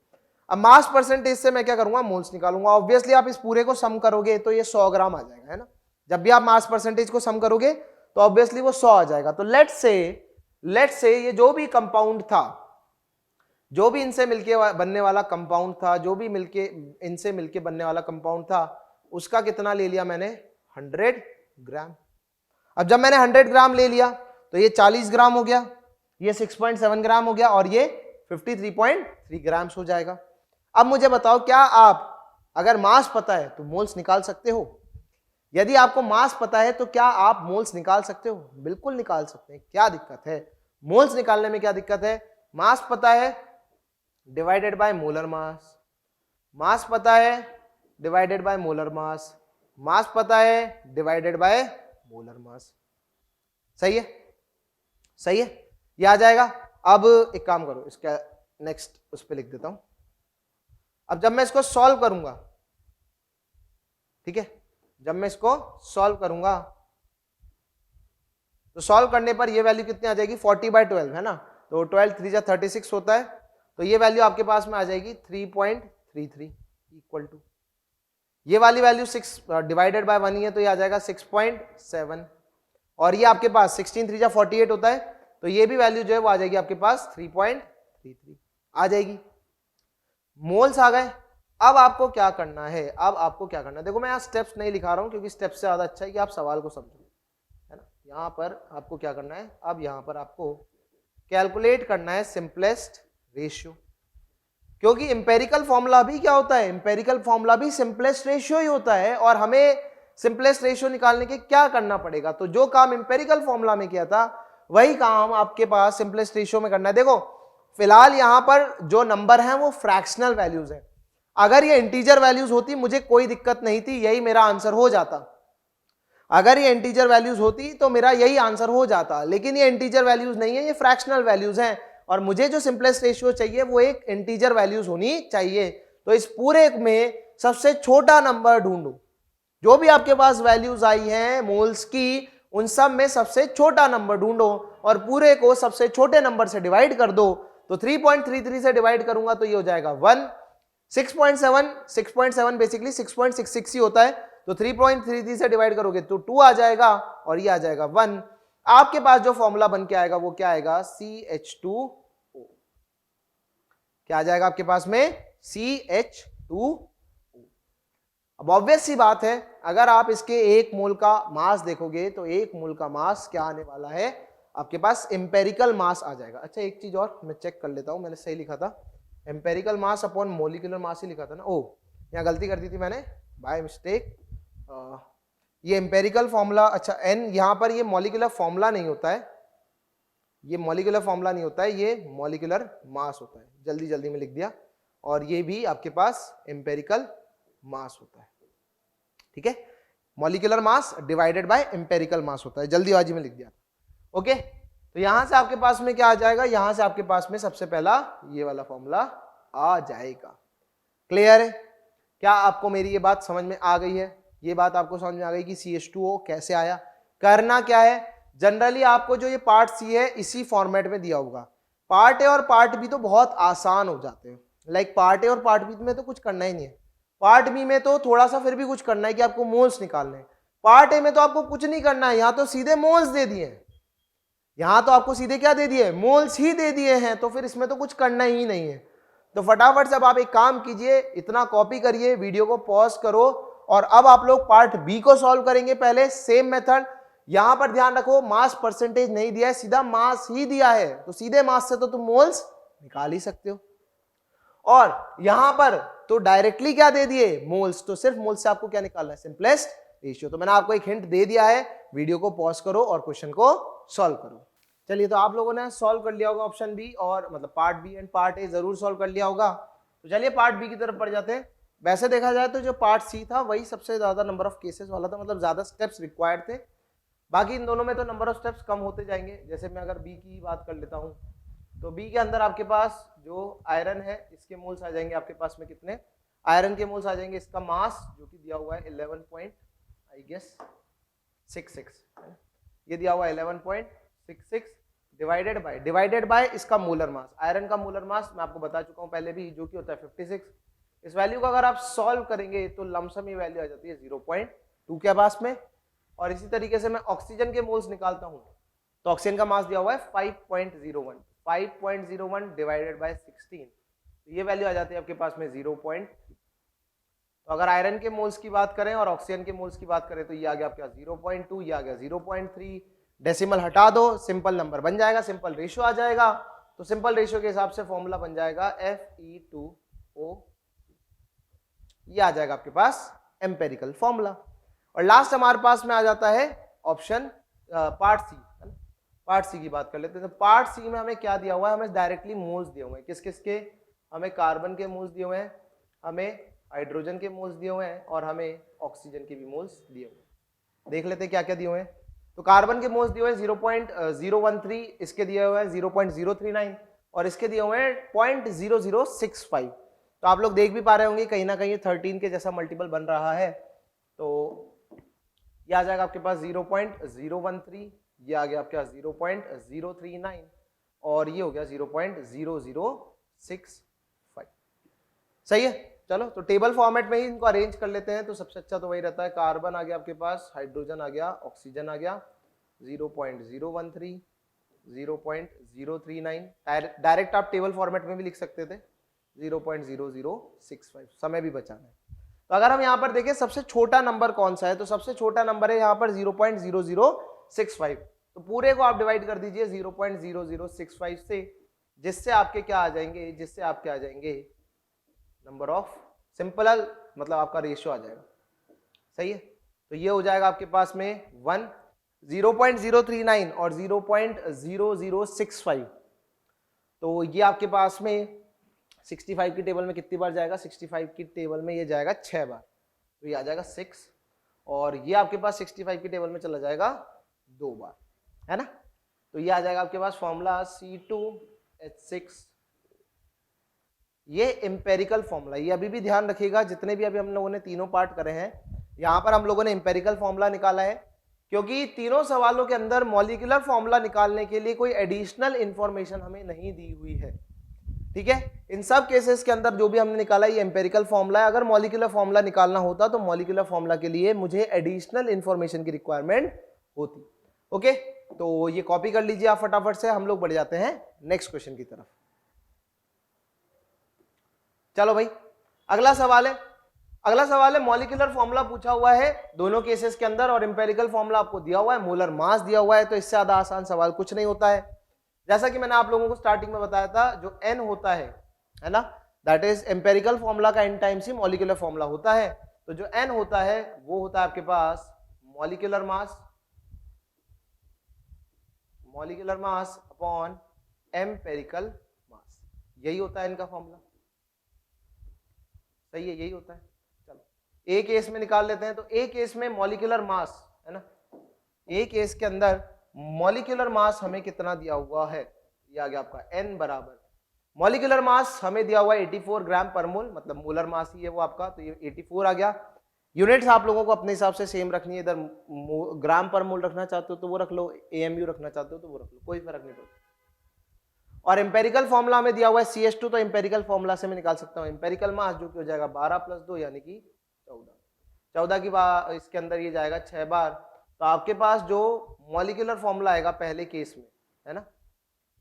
अब मास परसेंटेज से मैं क्या करूंगा, मोल्स निकालूंगा। ऑब्वियसली आप इस पूरे को सम करोगे तो ये 100 ग्राम आ जाएगा, है ना। जब भी आप मास परसेंटेज को सम करोगे तो ऑब्वियसली वो 100 आ जाएगा। तो लेट्स से ये जो भी कंपाउंड था, जो भी इनसे मिलके बनने वाला कंपाउंड था, जो भी इनसे मिलके बनने वाला कंपाउंड था, उसका कितना ले लिया मैंने, 100 ग्राम। अब जब मैंने 100 ग्राम ले लिया तो ये 40 ग्राम हो गया, ये 6.7 ग्राम हो गया और ये 53.3 ग्राम्स हो जाएगा। अब मुझे बताओ, क्या आप अगर मास पता है तो मोल्स निकाल सकते हो? यदि आपको मास पता है तो क्या आप मोल्स निकाल सकते हो? बिल्कुल निकाल सकते हैं। क्या दिक्कत है मोल्स निकालने में, क्या दिक्कत है? मास पता है डिवाइडेड बाय मोलर मास, मास पता है डिवाइडेड बाय मोलर मास, मास पता है डिवाइडेड बाय मोलर मास। सही है, सही है, ये आ जाएगा। अब एक काम करो, इसका नेक्स्ट उस पर लिख देता हूं। अब जब मैं इसको सॉल्व करूंगा, ठीक है, जब मैं इसको सॉल्व करूंगा तो सॉल्व करने पर ये वैल्यू कितनी आ जाएगी, 40/12 है ना। तो 12 3 जा 36 होता है, तो ये वैल्यू आपके पास में आ जाएगी 3.33 इक्वल टू, ये वाली वैल्यू 6 डिवाइडेड बाय 1 ही है तो ये आ जाएगा 6.7, और ये आपके पास 16 3 जा 48 होता है, तो ये भी वैल्यू जो है वो आ जाएगी आपके पास 3.33 आ जाएगी। मोल्स आ गए। अब आपको क्या करना है, अब आपको क्या करना है, देखो मैं यहाँ स्टेप्स नहीं लिखा रहा हूं क्योंकि स्टेप्स से ज्यादा अच्छा है कि आप सवाल को समझो, है ना। यहाँ पर आपको क्या करना है, अब यहाँ पर आपको कैलकुलेट करना है सिंपलेस्ट रेशियो, क्योंकि इंपेरिकल फॉर्मूला भी क्या होता है, इंपेरिकल फॉर्मूला भी सिंपलेस्ट रेशियो ही होता है, और हमें सिंपलेस्ट रेशियो निकालने के क्या करना पड़ेगा, तो जो काम इंपेरिकल फॉर्मूला में किया था वही काम आपके पास सिंपलेस्ट रेशियो में करना है। देखो फिलहाल यहां पर जो नंबर है वो फ्रैक्शनल वैल्यूज है, अगर ये इंटीजर वैल्यूज होती मुझे कोई दिक्कत नहीं थी, यही मेरा आंसर हो जाता। अगर ये इंटीजर वैल्यूज होती तो मेरा यही आंसर हो जाता, लेकिन ये इंटीजर वैल्यूज नहीं है, ये फ्रैक्शनल वैल्यूज हैं, और मुझे जो सिंपलेस्ट रेशियो चाहिए वो एक इंटीजर वैल्यूज होनी चाहिए। तो इस पूरे में सबसे छोटा नंबर ढूंढो, जो भी आपके पास वैल्यूज आई हैं मोल्स की, उन सब में सबसे छोटा नंबर ढूंढो और पूरे को सबसे छोटे नंबर से डिवाइड कर दो, तो 3.33 से डिवाइड करूंगा तो ये हो जाएगा 1, 6.7 बेसिकली 6.66 ही होता है, तो 3.33 से डिवाइड करोगे तो 2 आ जाएगा और ये आ जाएगा 1। आपके पास जो फॉर्मूला बन के आएगा वो क्या आएगा, CH2O। क्या आ जाएगा आपके पास में, CH2O। अब ऑब्वियस सी बात है, अगर आप इसके 1 मोल का मास देखोगे तो 1 मोल का मास क्या आने वाला है आपके पास, एम्पेरिकल मास आ जाएगा। अच्छा एक चीज और मैं चेक कर लेता हूं, मैंने सही लिखा था, empirical mass upon molecular mass ही लिखा था ना, ओ यहाँ गलती कर दी थी मैंने बाय मिस्टेक। ये एम्पेरिकल फॉर्मूला, अच्छा एन यहाँ पर ये मॉलिकुलर फॉर्मूला नहीं होता है, ये मॉलिकुलर फॉर्मूला नहीं होता है, ये मॉलिकुलर मास होता है, जल्दी जल्दी में लिख दिया। और ये भी आपके पास एम्पेरिकल मास होता है, ठीक है, molecular mass divided by empirical मास होता है, जल्दीबाजी में लिख दिया। ओके, तो यहां से आपके पास में क्या आ जाएगा, यहां से आपके पास में सबसे पहला ये वाला फॉर्मूला आ जाएगा। क्लियर है? क्या आपको मेरी ये बात समझ में आ गई है? ये बात आपको समझ में आ गई कि CH2O कैसे आया? करना क्या है, जनरली आपको जो ये पार्ट सी है इसी फॉर्मेट में दिया होगा। पार्ट ए और पार्ट बी तो बहुत आसान हो जाते हैं, लाइक पार्ट ए और पार्ट बी में तो कुछ करना ही नहीं है, पार्ट बी में तो थोड़ा सा फिर भी कुछ करना है कि आपको मोल्स निकालने हैं। पार्ट ए में तो आपको कुछ नहीं करना है, यहां तो सीधे मोल्स दे दिए हैं, यहां तो आपको सीधे क्या दे दिए, मोल्स ही दे दिए हैं, तो फिर इसमें तो कुछ करना ही नहीं है। तो फटाफट से अब आप एक काम कीजिए, इतना कॉपी करिए, वीडियो को पॉज करो और अब आप लोग पार्ट बी को सॉल्व करेंगे। पहले सेम मेथड, यहां पर ध्यान रखो मास परसेंटेज नहीं दिया है, सीधा मास ही दिया है, तो सीधे मास से तो तुम मोल्स निकाल ही सकते हो। और यहां पर तो डायरेक्टली क्या दे दिए, मोल्स, तो सिर्फ मोल्स से आपको क्या निकालना है, सिंपलेस्ट रेशियो। तो मैंने आपको एक हिंट दे दिया है, वीडियो को पॉज करो और क्वेश्चन को सॉल्व करो। चलिए, तो आप लोगों ने सॉल्व कर लिया होगा ऑप्शन बी, और मतलब part B and part A जरूर सॉल्व कर लिया होगा। तो चलिए पार्ट बी की तरफ बढ़ जाते हैं। वैसे देखा जाए तो जो पार्ट सी था वही सबसे ज्यादा नंबर ऑफ केसेस वाला था, मतलब ज्यादा स्टेप्स रिक्वायर्ड थे। बाकी इन दोनों में तो नंबर ऑफ स्टेप्स कम होते जाएंगे। जैसे मैं अगर बी की बात कर लेता हूँ, तो बी के अंदर आपके पास जो आयरन है इसके मोल्स आ जाएंगे आपके पास में कितने, आयरन के मोल्स आ जाएंगे, इसका मास जो कि दिया हुआ है 11.66, ये दिया हुआ है 11.66 डिवाइडेड बाय इसका मोलर मास। आयरन का मोलर मास मैं आपको बता चुका हूं पहले भी, जो कि होता है 56। इस वैल्यू को अगर आप सॉल्व करेंगे तो लमसम ये वैल्यू आ जाती है 0.2 के पास में। और इसी तरीके से मैं ऑक्सीजन के मोल्स निकालता हूं, तो ऑक्सीजन का मास दिया हुआ है 5.01 डिवाइडेड बाय 16, तो ये वैल्यू आ जाती है आपके पास में 0.3। तो अगर आयरन के मोल्स की बात करें और ऑक्सीजन के मोल्स की बात करें तो ये आ गया आपका 0.2, ये आ गया 0.3, डेसिमल हटा दो, सिंपल नंबर बन जाएगा, सिंपल रेशियो आ जाएगा। तो सिंपल रेशियो के हिसाब से फॉर्मूला बन जाएगा Fe2O, ये आ जाएगा आपके पास एम्पेरिकल फॉर्मूला। और लास्ट हमारे पास में आ जाता है ऑप्शन पार्ट सी, है ना। पार्ट सी की बात कर लेते हैं। तो पार्ट सी में हमें क्या दिया हुआ है, हमें डायरेक्टली मोल्स दिए हुए हैं, किस किस के, हमें कार्बन के मोल्स दिए हुए हैं, हमें हाइड्रोजन के मोल्स दिए हुए हैं और हमें ऑक्सीजन के भी मोल्स दिए हुए हैं। देख लेते हैं क्या क्या दिए हुए हैं। तो कार्बन के मोल्स दिए हुए हैं 0.013, इसके दिए हुए हैं 0.039 और इसके दिए हुए हैं 0.0065। तो आप लोग देख भी पा रहे होंगे कहीं ना कहीं 13 के जैसा मल्टीपल बन रहा है। तो ये आ जाएगा आपके पास 0.013, ये आ गया आपके पास 0.039 और ये हो गया 0.0065। सही है। चलो, तो टेबल फॉर्मेट में ही इनको अरेंज कर लेते हैं, तो सबसे अच्छा तो वही रहता है। कार्बन आ गया आपके पास, हाइड्रोजन आ गया, ऑक्सीजन आ गया, 0.013, 0.039, डायरेक्ट आप टेबल फॉर्मेट में भी लिख सकते थे 0.0065, समय भी बचाना है। तो अगर हम यहाँ पर देखें सबसे छोटा नंबर कौन सा है, तो सबसे छोटा नंबर है यहाँ पर 0.0065। तो पूरे को आप डिवाइड कर दीजिए 0.0065 से, जिससे आपके क्या आ जाएंगे, जिससे आपके आ जाएंगे नंबर ऑफ, सिंपल मतलब आपका रेशियो आ जाएगा। सही है। तो ये हो जाएगा आपके पास में 1, 0.039 और 0.0065। तो ये आपके पास में 65 की टेबल में कितनी बार जाएगा, 65 की टेबल में ये जाएगा 6 बार, तो ये आ जाएगा 6। और ये आपके पास 65 की टेबल में चला जाएगा 2 बार, है ना। तो ये आ जाएगा आपके पास फॉर्मूला C2H6। ये एम्पेरिकल फॉर्मूला, ये अभी भी ध्यान रखिएगा, जितने भी अभी हम लोगों ने तीनों पार्ट करे हैं, यहाँ पर हम लोगों ने एम्पेरिकल फॉर्मूला निकाला है। क्योंकि तीनों सवालों के अंदर मॉलिक्यूलर फॉर्मूला निकालने के लिए कोई एडिशनल इंफॉर्मेशन हमें नहीं दी हुई है, ठीक है। इन सब केसेस के अंदर जो भी हमने निकाला ये एम्पेरिकल फॉर्मूला है। अगर मॉलिक्यूलर फॉर्मूला निकालना होता तो मॉलिक्यूलर फॉर्मूला के लिए मुझे एडिशनल इंफॉर्मेशन की रिक्वायरमेंट होती। ओके, तो ये कॉपी कर लीजिए आप फटाफट से, हम लोग बढ़ जाते हैं नेक्स्ट क्वेश्चन की तरफ। चलो भाई, अगला सवाल है मॉलिक्यूलर फॉर्मूला पूछा हुआ है दोनों केसेस के अंदर और एम्पेरिकल फॉर्मूला आपको दिया हुआ है, मोलर मास दिया हुआ है, तो इससे ज्यादा आसान सवाल कुछ नहीं होता है। जैसा कि मैंने आप लोगों को स्टार्टिंग में बताया था, जो n होता है ना, दैट इज एम्पेरिकल फॉर्मूला का n टाइम्स ही मॉलिक्यूलर फॉर्मूला होता है। तो जो n होता है वो होता है आपके पास molecular mass upon empirical mass, यही होता है इनका फॉर्मूला। सही है, यही होता है। चलो ए केस में निकाल लेते हैं। तो ए केस में मॉलिक्यूलर मास है ना, ए केस के अंदर मॉलिक्यूलर मास हमें कितना दिया हुआ है, ये आ गया आपका n बराबर, मॉलिक्यूलर मास हमें दिया हुआ है 84 ग्राम पर मोल, मतलब मोलर मास ही है वो आपका, तो ये 84 आ गया। यूनिट्स आप लोगों को अपने हिसाब से सेम रखनी है, इधर ग्राम पर मोल रखना चाहते हो तो वो रख लो, AMU रखना चाहते हो तो वो रख लो, कोई फर्क नहीं पड़ता। और एम्पेरिकल फॉर्मूला में दिया हुआ है CH2, तो एम्पेरिकल फॉर्मूला से मैं निकाल सकता हूँ एम्पेरिकल मास, जो कि हो जाएगा 12 + 2 यानी कि 14 की इसके अंदर ये जाएगा 6 बार। तो आपके पास जो मॉलिक्यूलर फॉर्मूला आएगा पहले केस में, है ना,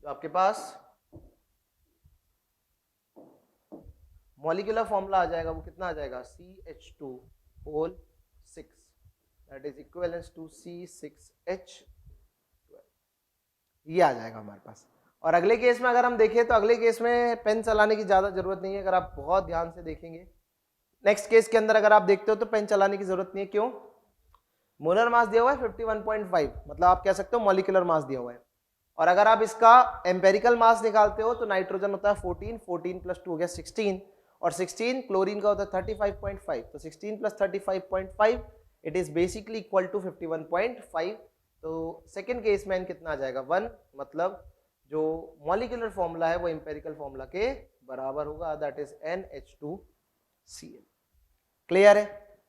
जो आपके पास मॉलिक्यूलर फॉर्मूला आ जाएगा वो कितना आ जाएगा, CH2 whole 6, that is equivalence to C6H12, ये आ जाएगा हमारे पास। और अगले केस में अगर हम देखें तो अगले केस में पेन चलाने की ज्यादा जरूरत नहीं है, अगर आप बहुत ध्यान से देखेंगे। नेक्स्ट केस के अंदर अगर आप देखते हो तो पेन चलाने की जरूरत नहीं है, क्यों, मोलर मास दिया हुआ है 51.5, मतलब आप कह सकते हो मॉलिक्यूलर मास दिया हुआ है। और अगर आप इसका एम्पेरिकल मास निकालते हो तो नाइट्रोजन होता है 14 + 2 हो गया 16, और 16 क्लोरीन का होता है 35.5, तो 16 + 35.5 it is basically equal to 51.5। तो सेकेंड केस में कितना आ जाएगा 1, मतलब जो मॉलिक्यूलर फॉर्मूला है वो एम्पेरिकल फॉर्मूला के बराबर होगा, दैट इज NH2Cl। क्लियर है।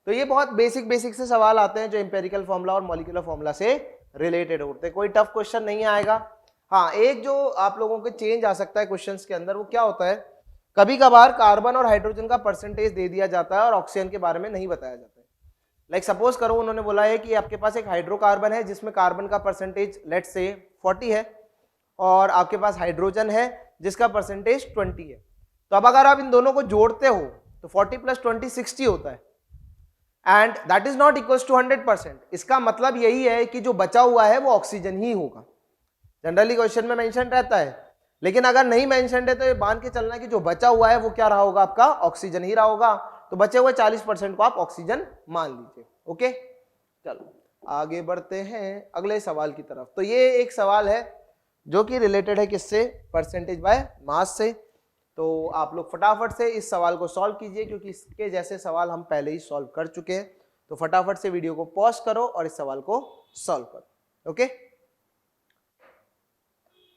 तो ये बहुत बेसिक से सवाल आते हैं जो एम्पेरिकल फॉर्मूला और मॉलिक्यूलर फॉर्मूला से रिलेटेड होते हैं, कोई टफ क्वेश्चन नहीं आएगा। हाँ, एक जो आप लोगों के चेंज आ सकता है क्वेश्चंस के अंदर, वो क्या होता है, कभी कभार कार्बन और हाइड्रोजन का परसेंटेज दे दिया जाता है और ऑक्सीजन के बारे में नहीं बताया जाता है। लाइक सपोज करो उन्होंने बोला है कि आपके पास एक हाइड्रोकार्बन है जिसमें कार्बन का परसेंटेज लेट्स से 40 है, और आपके पास हाइड्रोजन है जिसका परसेंटेज 20 है। तो अब अगर आप इन दोनों को जोड़ते हो तो 40 + 20 60 होता है, and that is not equals to 100%। इसका मतलब यही है कि जो बचा हुआ है वो ऑक्सीजन ही होगा। जनरली क्वेश्चन में मेंशन रहता है, लेकिन अगर नहीं मेंशन है तो ये मान के चलना कि जो बचा हुआ है वो क्या रहा होगा, आपका ऑक्सीजन ही रहा होगा। तो बचे हुए 40% को आप ऑक्सीजन मान लीजिए। ओके, चलो आगे बढ़ते हैं अगले सवाल की तरफ। तो ये एक सवाल है जो कि रिलेटेड है किससे, परसेंटेज बाय मास से। तो आप लोग फटाफट से इस सवाल को सॉल्व कीजिए, क्योंकि इसके जैसे सवाल हम पहले ही सॉल्व कर चुके हैं। तो फटाफट से वीडियो को पॉज करो और इस सवाल को सॉल्व करो। ओके,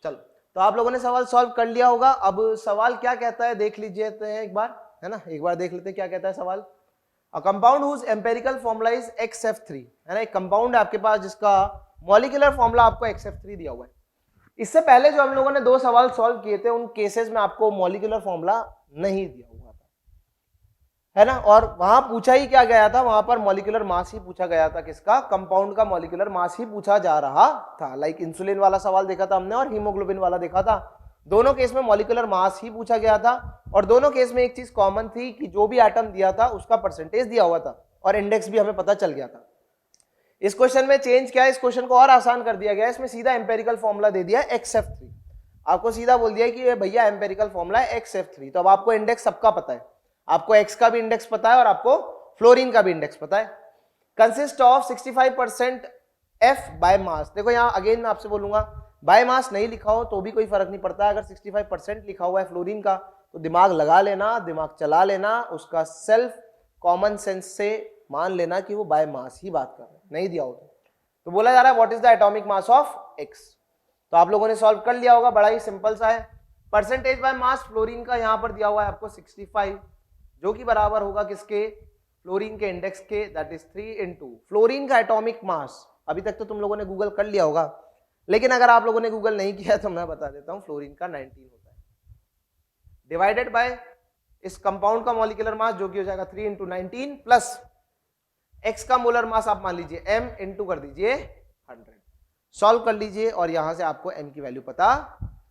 चलो, तो आप लोगों ने सवाल सॉल्व कर लिया होगा। अब सवाल क्या कहता है देख लीजिए तो एक बार, है ना, एक बार देख लेते हैं क्या कहता है सवाल। A compound whose empirical formula is XF3, है ना, एक कंपाउंड है आपके पास जिसका मॉलिक्यूलर फॉर्मूला आपको XF3 दिया हुआ है। इससे पहले जो हम लोगों ने 2 सवाल सॉल्व किए थे उन केसेस में आपको मॉलिक्यूलर फॉर्मूला नहीं दिया हुआ था, है ना, और वहां पूछा ही क्या गया था, वहां पर मॉलिक्यूलर मास ही पूछा गया था, किसका, कंपाउंड का मॉलिक्यूलर मास ही पूछा जा रहा था। लाइक इंसुलिन वाला सवाल देखा था हमने और हीमोग्लोबिन वाला देखा था, दोनों केस में मॉलिक्यूलर मास ही पूछा गया था। और दोनों केस में एक चीज कॉमन थी कि जो भी एटम दिया था उसका परसेंटेज दिया हुआ था और इंडेक्स भी हमें पता चल गया था। इस क्वेश्चन में चेंज क्या है, इस क्वेश्चन को और आसान कर दिया गया है, इसमें सीधा एम्पेरिकल फॉर्मूला दे दिया XF3। आपको सीधा बोल दिया कि ये भैया एम्पेरिकल फॉर्मूला है XF3। तो अब आपको इंडेक्स सबका पता है, आपको X का भी इंडेक्स पता है और आपको फ्लोरीन का भी इंडेक्स पता है। Consist of 65% F by mass. देखो यहाँ अगेन मैं आपसे बोलूंगा, बाय मास नहीं लिखा हो तो भी कोई फर्क नहीं पड़ता। अगर 65% लिखा हुआ है फ्लोरीन का तो दिमाग लगा लेना, दिमाग चला लेना, उसका सेल्फ कॉमन सेंस से मान लेना कि वो बाय मास ही बात कर रहे हैं। नहीं दिया हो तो बोला जा रहा है what is the atomic mass of X। तो आप लोगों ने सॉल्व कर लिया होगा, बड़ा ही सिंपल सा है। परसेंटेज बाय मास फ्लोरीन का यहाँ पर दिया हुआ है आपको 65, जो कि बराबर होगा किसके, फ्लोरीन के इंडेक्स के, दैट इज 3 × फ्लोरीन का एटॉमिक मास अभी तक तो तुम लोगों ने गूगल कर लिया होगा, लेकिन अगर आप लोगों ने गूगल नहीं किया तो मैं बता देता हूँ, फ्लोरीन का 19 होता है, डिवाइडेड बाय इस कंपाउंड का मॉलिक्यूलर मास जो कि हो जाएगा 3 × 19 प्लस एक्स का मोलर मास आप मान लीजिए m इंटू कर दीजिए 100, सॉल्व कर लीजिए और यहां से आपको m की वैल्यू पता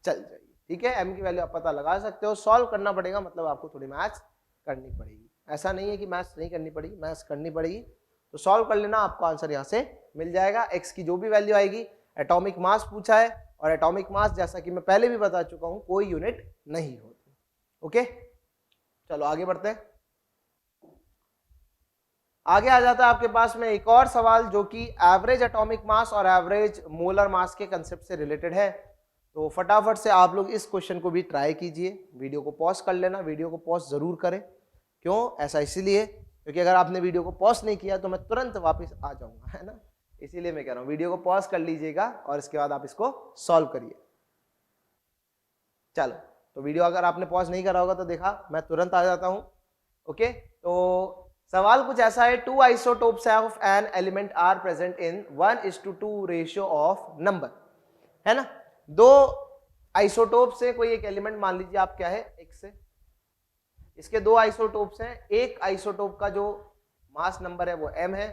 चल जाएगी। ठीक है, m की वैल्यू आप पता लगा सकते हो, सॉल्व करना पड़ेगा, मतलब आपको थोड़ी मैथ्स करनी पड़ेगी, ऐसा नहीं है कि मैथ्स नहीं करनी पड़ेगी, मैथ्स करनी पड़ेगी, तो सॉल्व कर लेना, आपको आंसर यहां से मिल जाएगा। x की जो भी वैल्यू आएगी, एटॉमिक मास पूछा है और एटॉमिक मास जैसा कि मैं पहले भी बता चुका हूं कोई यूनिट नहीं होती। ओके, चलो आगे बढ़ते हैं। आगे आ जाता है आपके पास में एक और सवाल जो कि एवरेज एटॉमिक मास और एवरेज मोलर मास के कंसेप्ट से रिलेटेड है। तो फटाफट से आप लोग इस क्वेश्चन को भी ट्राई कीजिए, वीडियो को पॉज कर लेना, वीडियो को पॉज जरूर करें। क्यों ऐसा? इसीलिए क्योंकि अगर आपने वीडियो को पॉज नहीं किया तो मैं तुरंत वापस आ जाऊंगा, है ना, इसीलिए मैं कह रहा हूं वीडियो को पॉज कर लीजिएगा और इसके बाद आप इसको सॉल्व करिए। चलो, तो वीडियो अगर आपने पॉज नहीं करा होगा तो देखा, मैं तुरंत आ जाता हूं। ओके, तो सवाल कुछ ऐसा है, 2 isotopes of an element are present in 1:2 ratio of number, है ना, दो आइसोटोप से कोई एक एलिमेंट मान लीजिए आप, क्या है, x से, इसके दो आइसोटोप्स हैं, एक आइसोटोप का जो मास नंबर है वो m है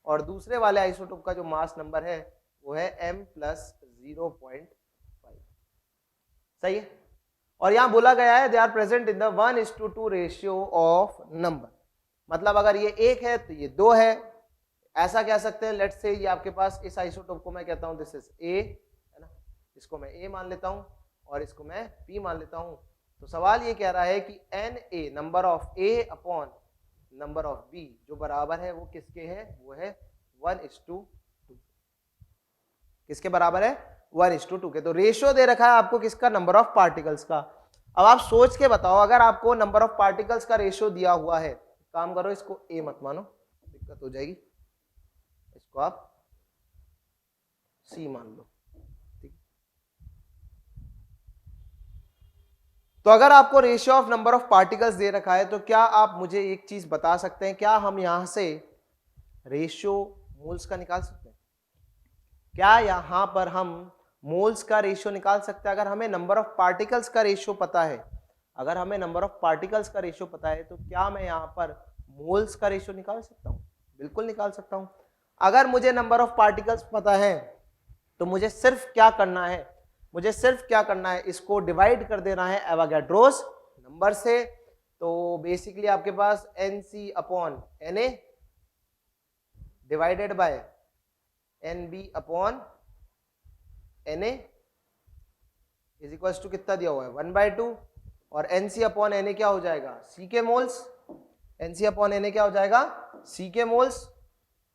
और दूसरे वाले आइसोटोप का जो मास नंबर है वो है m + 0.5, सही है। और यहां बोला गया है they are present in the 1:2 ratio of number, मतलब अगर ये 1 है तो ये 2 है, ऐसा कह सकते हैं। लेट्स से ये आपके पास इस आइसोटोप को मैं कहता हूं दिस इज A, है ना, इसको मैं A मान लेता हूं और इसको मैं B मान लेता हूं। तो सवाल ये कह रहा है कि Na number of A upon number of B जो बराबर है वो किसके है, वो है 1:2, किसके बराबर है, 1:2 के। तो रेशियो दे रखा है आपको किसका, नंबर ऑफ पार्टिकल्स का। अब आप सोच के बताओ, अगर आपको नंबर ऑफ पार्टिकल्स का रेशियो दिया हुआ है, काम करो, इसको A मत मानो, दिक्कत हो जाएगी, इसको आप C मान लो, ठीक। तो अगर आपको ratio of number of particles they रखा है तो क्या आप मुझे एक चीज बता सकते हैं, क्या हम यहां से रेशियो मोल्स का निकाल सकते हैं? क्या यहां पर हम मोल्स का रेशियो निकाल सकते हैं? अगर हमें नंबर ऑफ पार्टिकल्स का रेशियो पता है, अगर हमें नंबर ऑफ पार्टिकल्स का रेशियो पता है तो क्या मैं यहां पर मोल्स का रेशियो निकाल सकता हूं? बिल्कुल निकाल सकता हूं। अगर मुझे नंबर ऑफ पार्टिकल्स पता है तो मुझे सिर्फ क्या करना है, मुझे सिर्फ क्या करना है, इसको डिवाइड कर देना है एवोगैड्रोस नंबर से। तो बेसिकली आपके पास NC upon Na divided by NB upon Na is equals to कितना दिया हुआ है, 1/2, और NC अपॉन Na क्या हो जाएगा, C के मोल्स, NC अपॉन Na क्या हो जाएगा, C के मोल्स,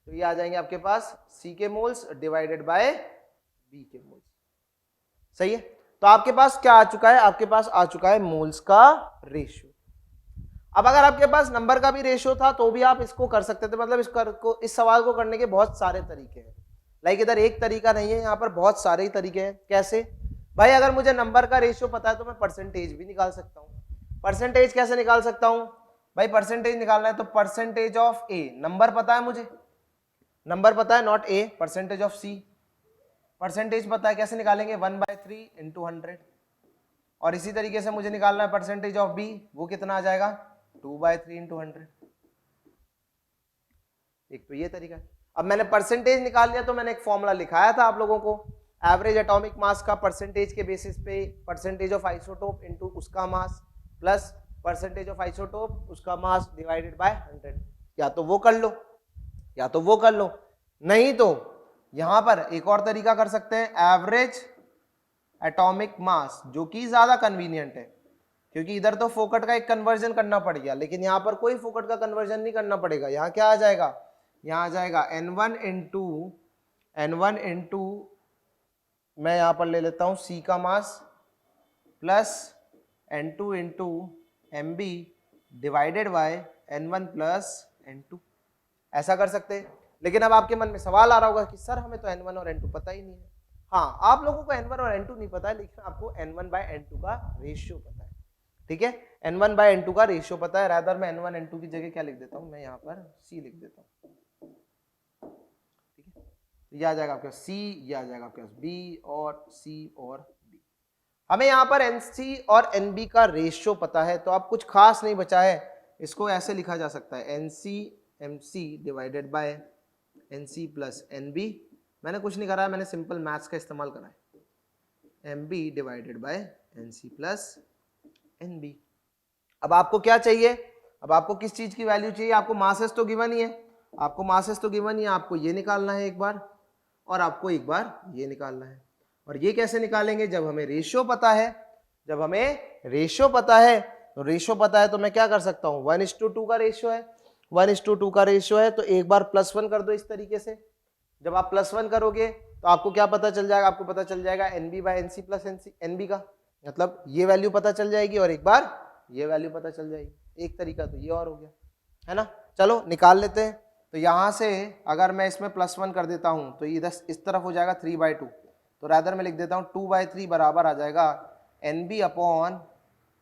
तो ये आ जाएंगे आपके पास C के मोल्स डिवाइडेड बाय B के मोल्स, सही है। तो आपके पास क्या आ चुका है, आपके पास आ चुका है मोल्स का रेशियो। अब अगर आपके पास नंबर का भी रेशियो था तो भी आप इसको कर सकते थे, मतलब इस सवाल को करने के बहुत सारे तरीके हैं, लाइक इधर एक तरीका नहीं है, यहाँ पर बहुत सारे ही तरीके हैं। कैसे भाई, अगर मुझे नंबर का रेशियो पता है तो मैं परसेंटेज भी निकाल सकता हूँ। परसेंटेज कैसे निकाल सकता हूँ भाई, परसेंटेज निकालना है तो परसेंटेज ऑफ A, नंबर पता है मुझे, नंबर पता है, not A, percentage of C, percentage पता है, कैसे निकालेंगे, 1/3 × 100। और इसी तरीके से मुझे निकालना है परसेंटेज ऑफ B, वो कितना आ जाएगा, 2/3 × 100। एक तो ये तरीका है। अब मैंने परसेंटेज निकाल लिया तो मैंने एक फॉर्मूला लिखाया था आप लोगों को, एवरेज एटॉमिक मास का परसेंटेज के बेसिस पे परसेंटेज ऑफ आइसोटोप इनटू उसका mass plus percentage of isotope उसका मास डिवाइडेड बाय 100। या तो वो कर लो या तो वो कर लो, नहीं तो यहां पर एक और तरीका कर सकते हैं, एवरेज एटॉमिक मास, जो कि ज्यादा कन्वीनियंट है क्योंकि इधर तो फोकट का एक कन्वर्जन करना पड़ गया, लेकिन यहां पर कोई फोकट का कन्वर्जन नहीं करना पड़ेगा। यहाँ क्या आ जाएगा, यहाँ आ जाएगा N1 इंटू मैं यहां पर ले लेता हूं C का mass plus N2 into MB divided by N1 plus N2, ऐसा कर सकते हैं। लेकिन अब आपके मन में सवाल आ रहा होगा कि सर हमें तो N1 और N2 पता ही नहीं है। हाँ, आप लोगों को N1 और N2 नहीं पता है, लेकिन आपको N1/N2 का रेशियो पता है, ठीक है, N1/N2 का रेशियो पता है। रादर मैं N1 N2 की जगह क्या लिख देता हूं, मैं यहाँ पर C लिख देता हूँ, ठीक है। ये आ जाएगा आपके पास C, ये आ जाएगा आपके पास B और C और B। हमें यहाँ पर NC और NB का रेशियो पता है, तो अब कुछ खास नहीं बचा है, इसको ऐसे लिखा जा सकता है NC MC divided by NC plus NB। मैंने कुछ नहीं करा है, मैंने सिंपल मैथ्स का इस्तेमाल करा है, MB divided by NC plus NB। अब आपको क्या चाहिए, अब आपको किस चीज की वैल्यू चाहिए, आपको मासेस तो गिवन ही है, आपको मासेस तो गिवन ही है, आपको ये निकालना है एक बार और आपको एक बार ये निकालना है। और ये कैसे निकालेंगे, जब हमें रेशियो पता है, जब हमें रेशियो पता है, तो रेशियो पता है तो मैं क्या कर सकता हूँ, 1:2 का रेशियो है, 1:2 का रेशियो है, तो एक बार +1 कर दो इस तरीके से। जब आप +1 करोगे तो आपको क्या पता चल जाएगा, आपको पता चल जाएगा NB by NC plus NB का, मतलब ये वैल्यू पता चल जाएगी और एक बार ये वैल्यू पता चल जाएगी। एक तरीका तो ये और हो गया, है ना। चलो निकाल लेते हैं। तो यहाँ से अगर मैं इसमें +1 कर देता हूँ तो ये इस तरफ हो जाएगा 3/2, तो रादर मैं लिख देता हूँ 2/3 बराबर आ जाएगा NB upon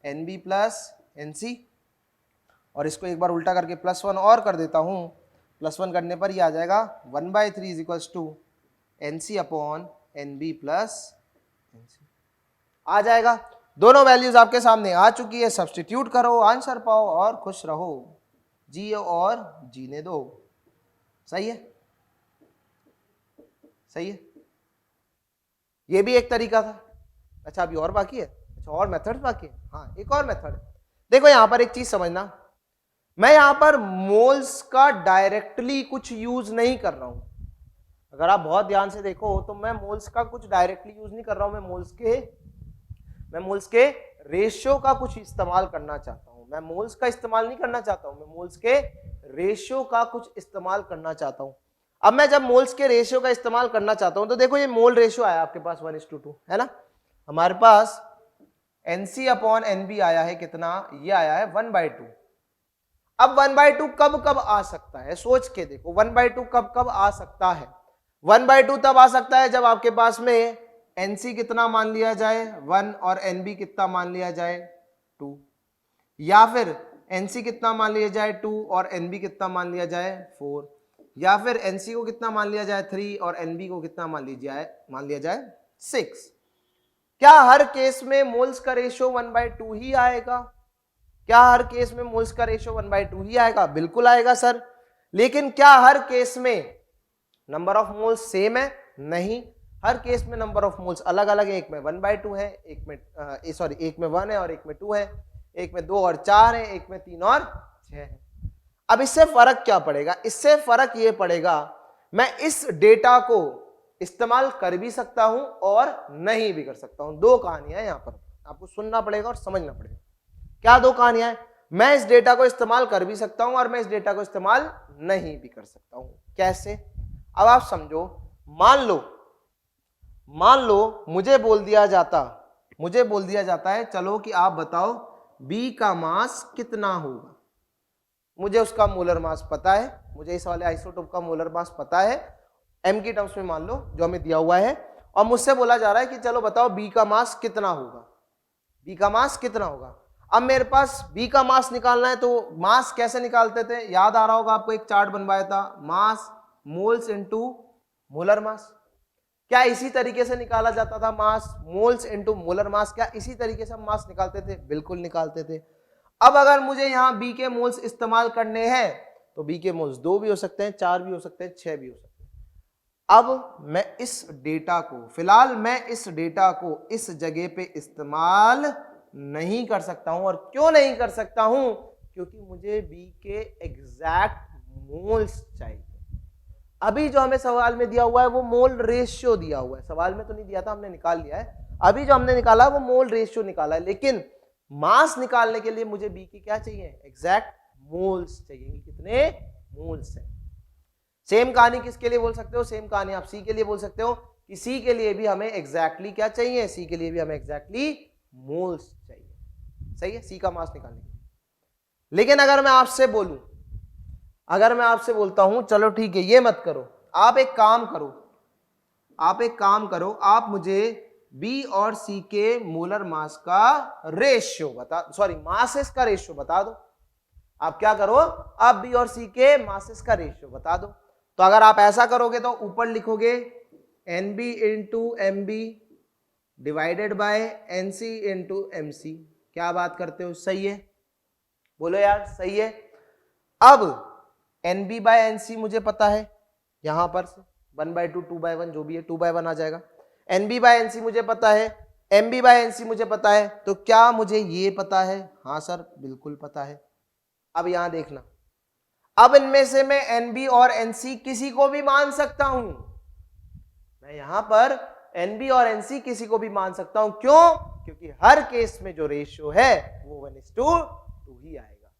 NB plus NC, और इसको एक बार उल्टा करके +1 और कर देता हूँ, +1 करने पर ये आ जाएगा 1/3 equals to NC upon NB plus NC आ जाएगा। दोनों वैल्यूज आपके सामने आ चुकी है, सब्स्टिट्यूट करो, आंसर पाओ और खुश रहो, जियो और जीने दो। सही है, सही है, ये भी एक तरीका था। अच्छा अभी और बाकी है, अच्छा और मेथड बाकी है, हाँ एक और मेथड। देखो यहां पर एक चीज समझना, मैं यहां पर मोल्स का डायरेक्टली कुछ यूज नहीं कर रहा हूं। अगर आप बहुत ध्यान से देखो तो मैं मोल्स का कुछ डायरेक्टली यूज नहीं कर रहा हूं, मैं मोल्स के रेशियो का कुछ इस्तेमाल करना चाहता हूं। मैं मोल्स का इस्तेमाल नहीं करना चाहता हूं, मैं मोल्स के रेशियो का कुछ इस्तेमाल करना चाहता हूं। अब मैं जब मोल्स के रेशियो का इस्तेमाल करना चाहता हूं तो देखो ये मोल रेशियो आया आपके पास 1:2, है ना। हमारे पास NC अपॉन NB आया है कितना, ये आया है 1/2। अब 1/2 कब कब आ सकता है, सोच के देखो 1/2 कब कब आ सकता है। 1/2 तब आ सकता है जब आपके पास में NC कितना मान लिया जाए 1 और NB कितना मान लिया जाए 2, या फिर NC कितना मान लिया जाए 2 और NB कितना मान लिया जाए 4, या फिर NC को कितना मान लिया जाए 3 और NB को कितना मान लिया जाए 6। क्या हर केस में मोल्स का रेशियो 1/2 ही आएगा? क्या हर केस में मोल्स का रेशियो 1/2 ही आएगा? बिल्कुल आएगा सर। लेकिन क्या हर केस में नंबर ऑफ मोल्स सेम है? नहीं, हर केस में नंबर ऑफ मोल्स अलग अलग है। एक में 1/2 है, एक में 1 है और एक में 2 है, एक में 2 और 4 है, एक में 3 और 6 है। अब इससे फर्क क्या पड़ेगा? इससे फर्क ये पड़ेगा मैं इस डेटा को इस्तेमाल कर भी सकता हूं और नहीं भी कर सकता हूं। दो कहानियां यहां पर आपको सुनना पड़ेगा और समझना पड़ेगा। क्या दो कहानियां हैं? मैं इस डेटा को इस्तेमाल कर भी सकता हूं और मैं इस डेटा को इस्तेमाल नहीं भी कर सकता हूं। कैसे? अब आप समझो, मान लो मुझे बोल दिया जाता है चलो कि आप बताओ B का मास कितना होगा। मुझे उसका मोलर मास पता है, मुझे इस वाले आइसोटोप का मोलर मास पता है M की टर्म्स में, मान लो जो हमें दिया हुआ है, और मुझसे बोला जा रहा है कि चलो बताओ B का मास कितना होगा, B का मास कितना होगा। अब मेरे पास B का मास निकालना है, तो मास कैसे निकालते थे? याद आ रहा होगा आपको, एक चार्ट बनवाया था, mass moles into molar mass. क्या इसी तरीके से निकाला जाता था mass? Moles into molar mass. क्या इसी तरीके से हम मास निकालते थे? बिल्कुल निकालते थे। अब अगर मुझे यहाँ B के मोल्स इस्तेमाल करने हैं तो B के मोल्स 2 भी हो सकते हैं, 4 भी हो सकते हैं, 6 भी हो सकते हैं। अब मैं इस डेटा को, फिलहाल मैं इस डेटा को इस जगह पे इस्तेमाल नहीं कर सकता हूं। और क्यों नहीं कर सकता हूं? क्योंकि मुझे B के एग्जैक्ट मोल्स चाहिए। अभी जो हमें सवाल में दिया हुआ है वो मोल रेशियो दिया हुआ है, सवाल में तो नहीं दिया था, हमने निकाल लिया है। अभी जो हमने निकाला वो मोल रेशियो निकाला है, लेकिन मास निकालने के लिए मुझे B की क्या चाहिए? एग्जैक्ट मोल्स चाहिए। कितने मोल्स हैं? सेम कहानी किसके लिए बोल सकते हो? सेम कहानी आप C के लिए बोल सकते हो कि C के लिए भी हमें एग्जैक्टली क्या चाहिए? C के लिए भी हमें एग्जैक्टली मोल्स चाहिए। सही है, C का मास निकालने के लिए। लेकिन अगर मैं आपसे बोलता हूं चलो ठीक है ये मत करो, आप एक काम करो, आप मुझे B और C के मोलर मास का रेशियो मासेस का रेशियो बता दो। आप क्या करो? आप B और C के मासेस का रेशियो बता दो। तो अगर आप ऐसा करोगे तो ऊपर लिखोगे NB into MB divided by NC into MC। क्या बात करते हो, सही है? बोलो यार, सही है। अब NB बाय NC मुझे पता है, यहां पर से 1/2 2/1 जो भी है 2/1 आ जाएगा। NB बाय NC मुझे पता है, MB बाय NC मुझे पता है, तो क्या मुझे ये पता है? हाँ सर बिल्कुल पता है। अब यहां देखना, अब इनमें से मैं NB और NC किसी को भी मान सकता हूं। मैं यहां पर NB और NC किसी को भी मान सकता हूं। क्यों? क्योंकि हर केस में जो रेशियो है वो 1:2 ही आएगा।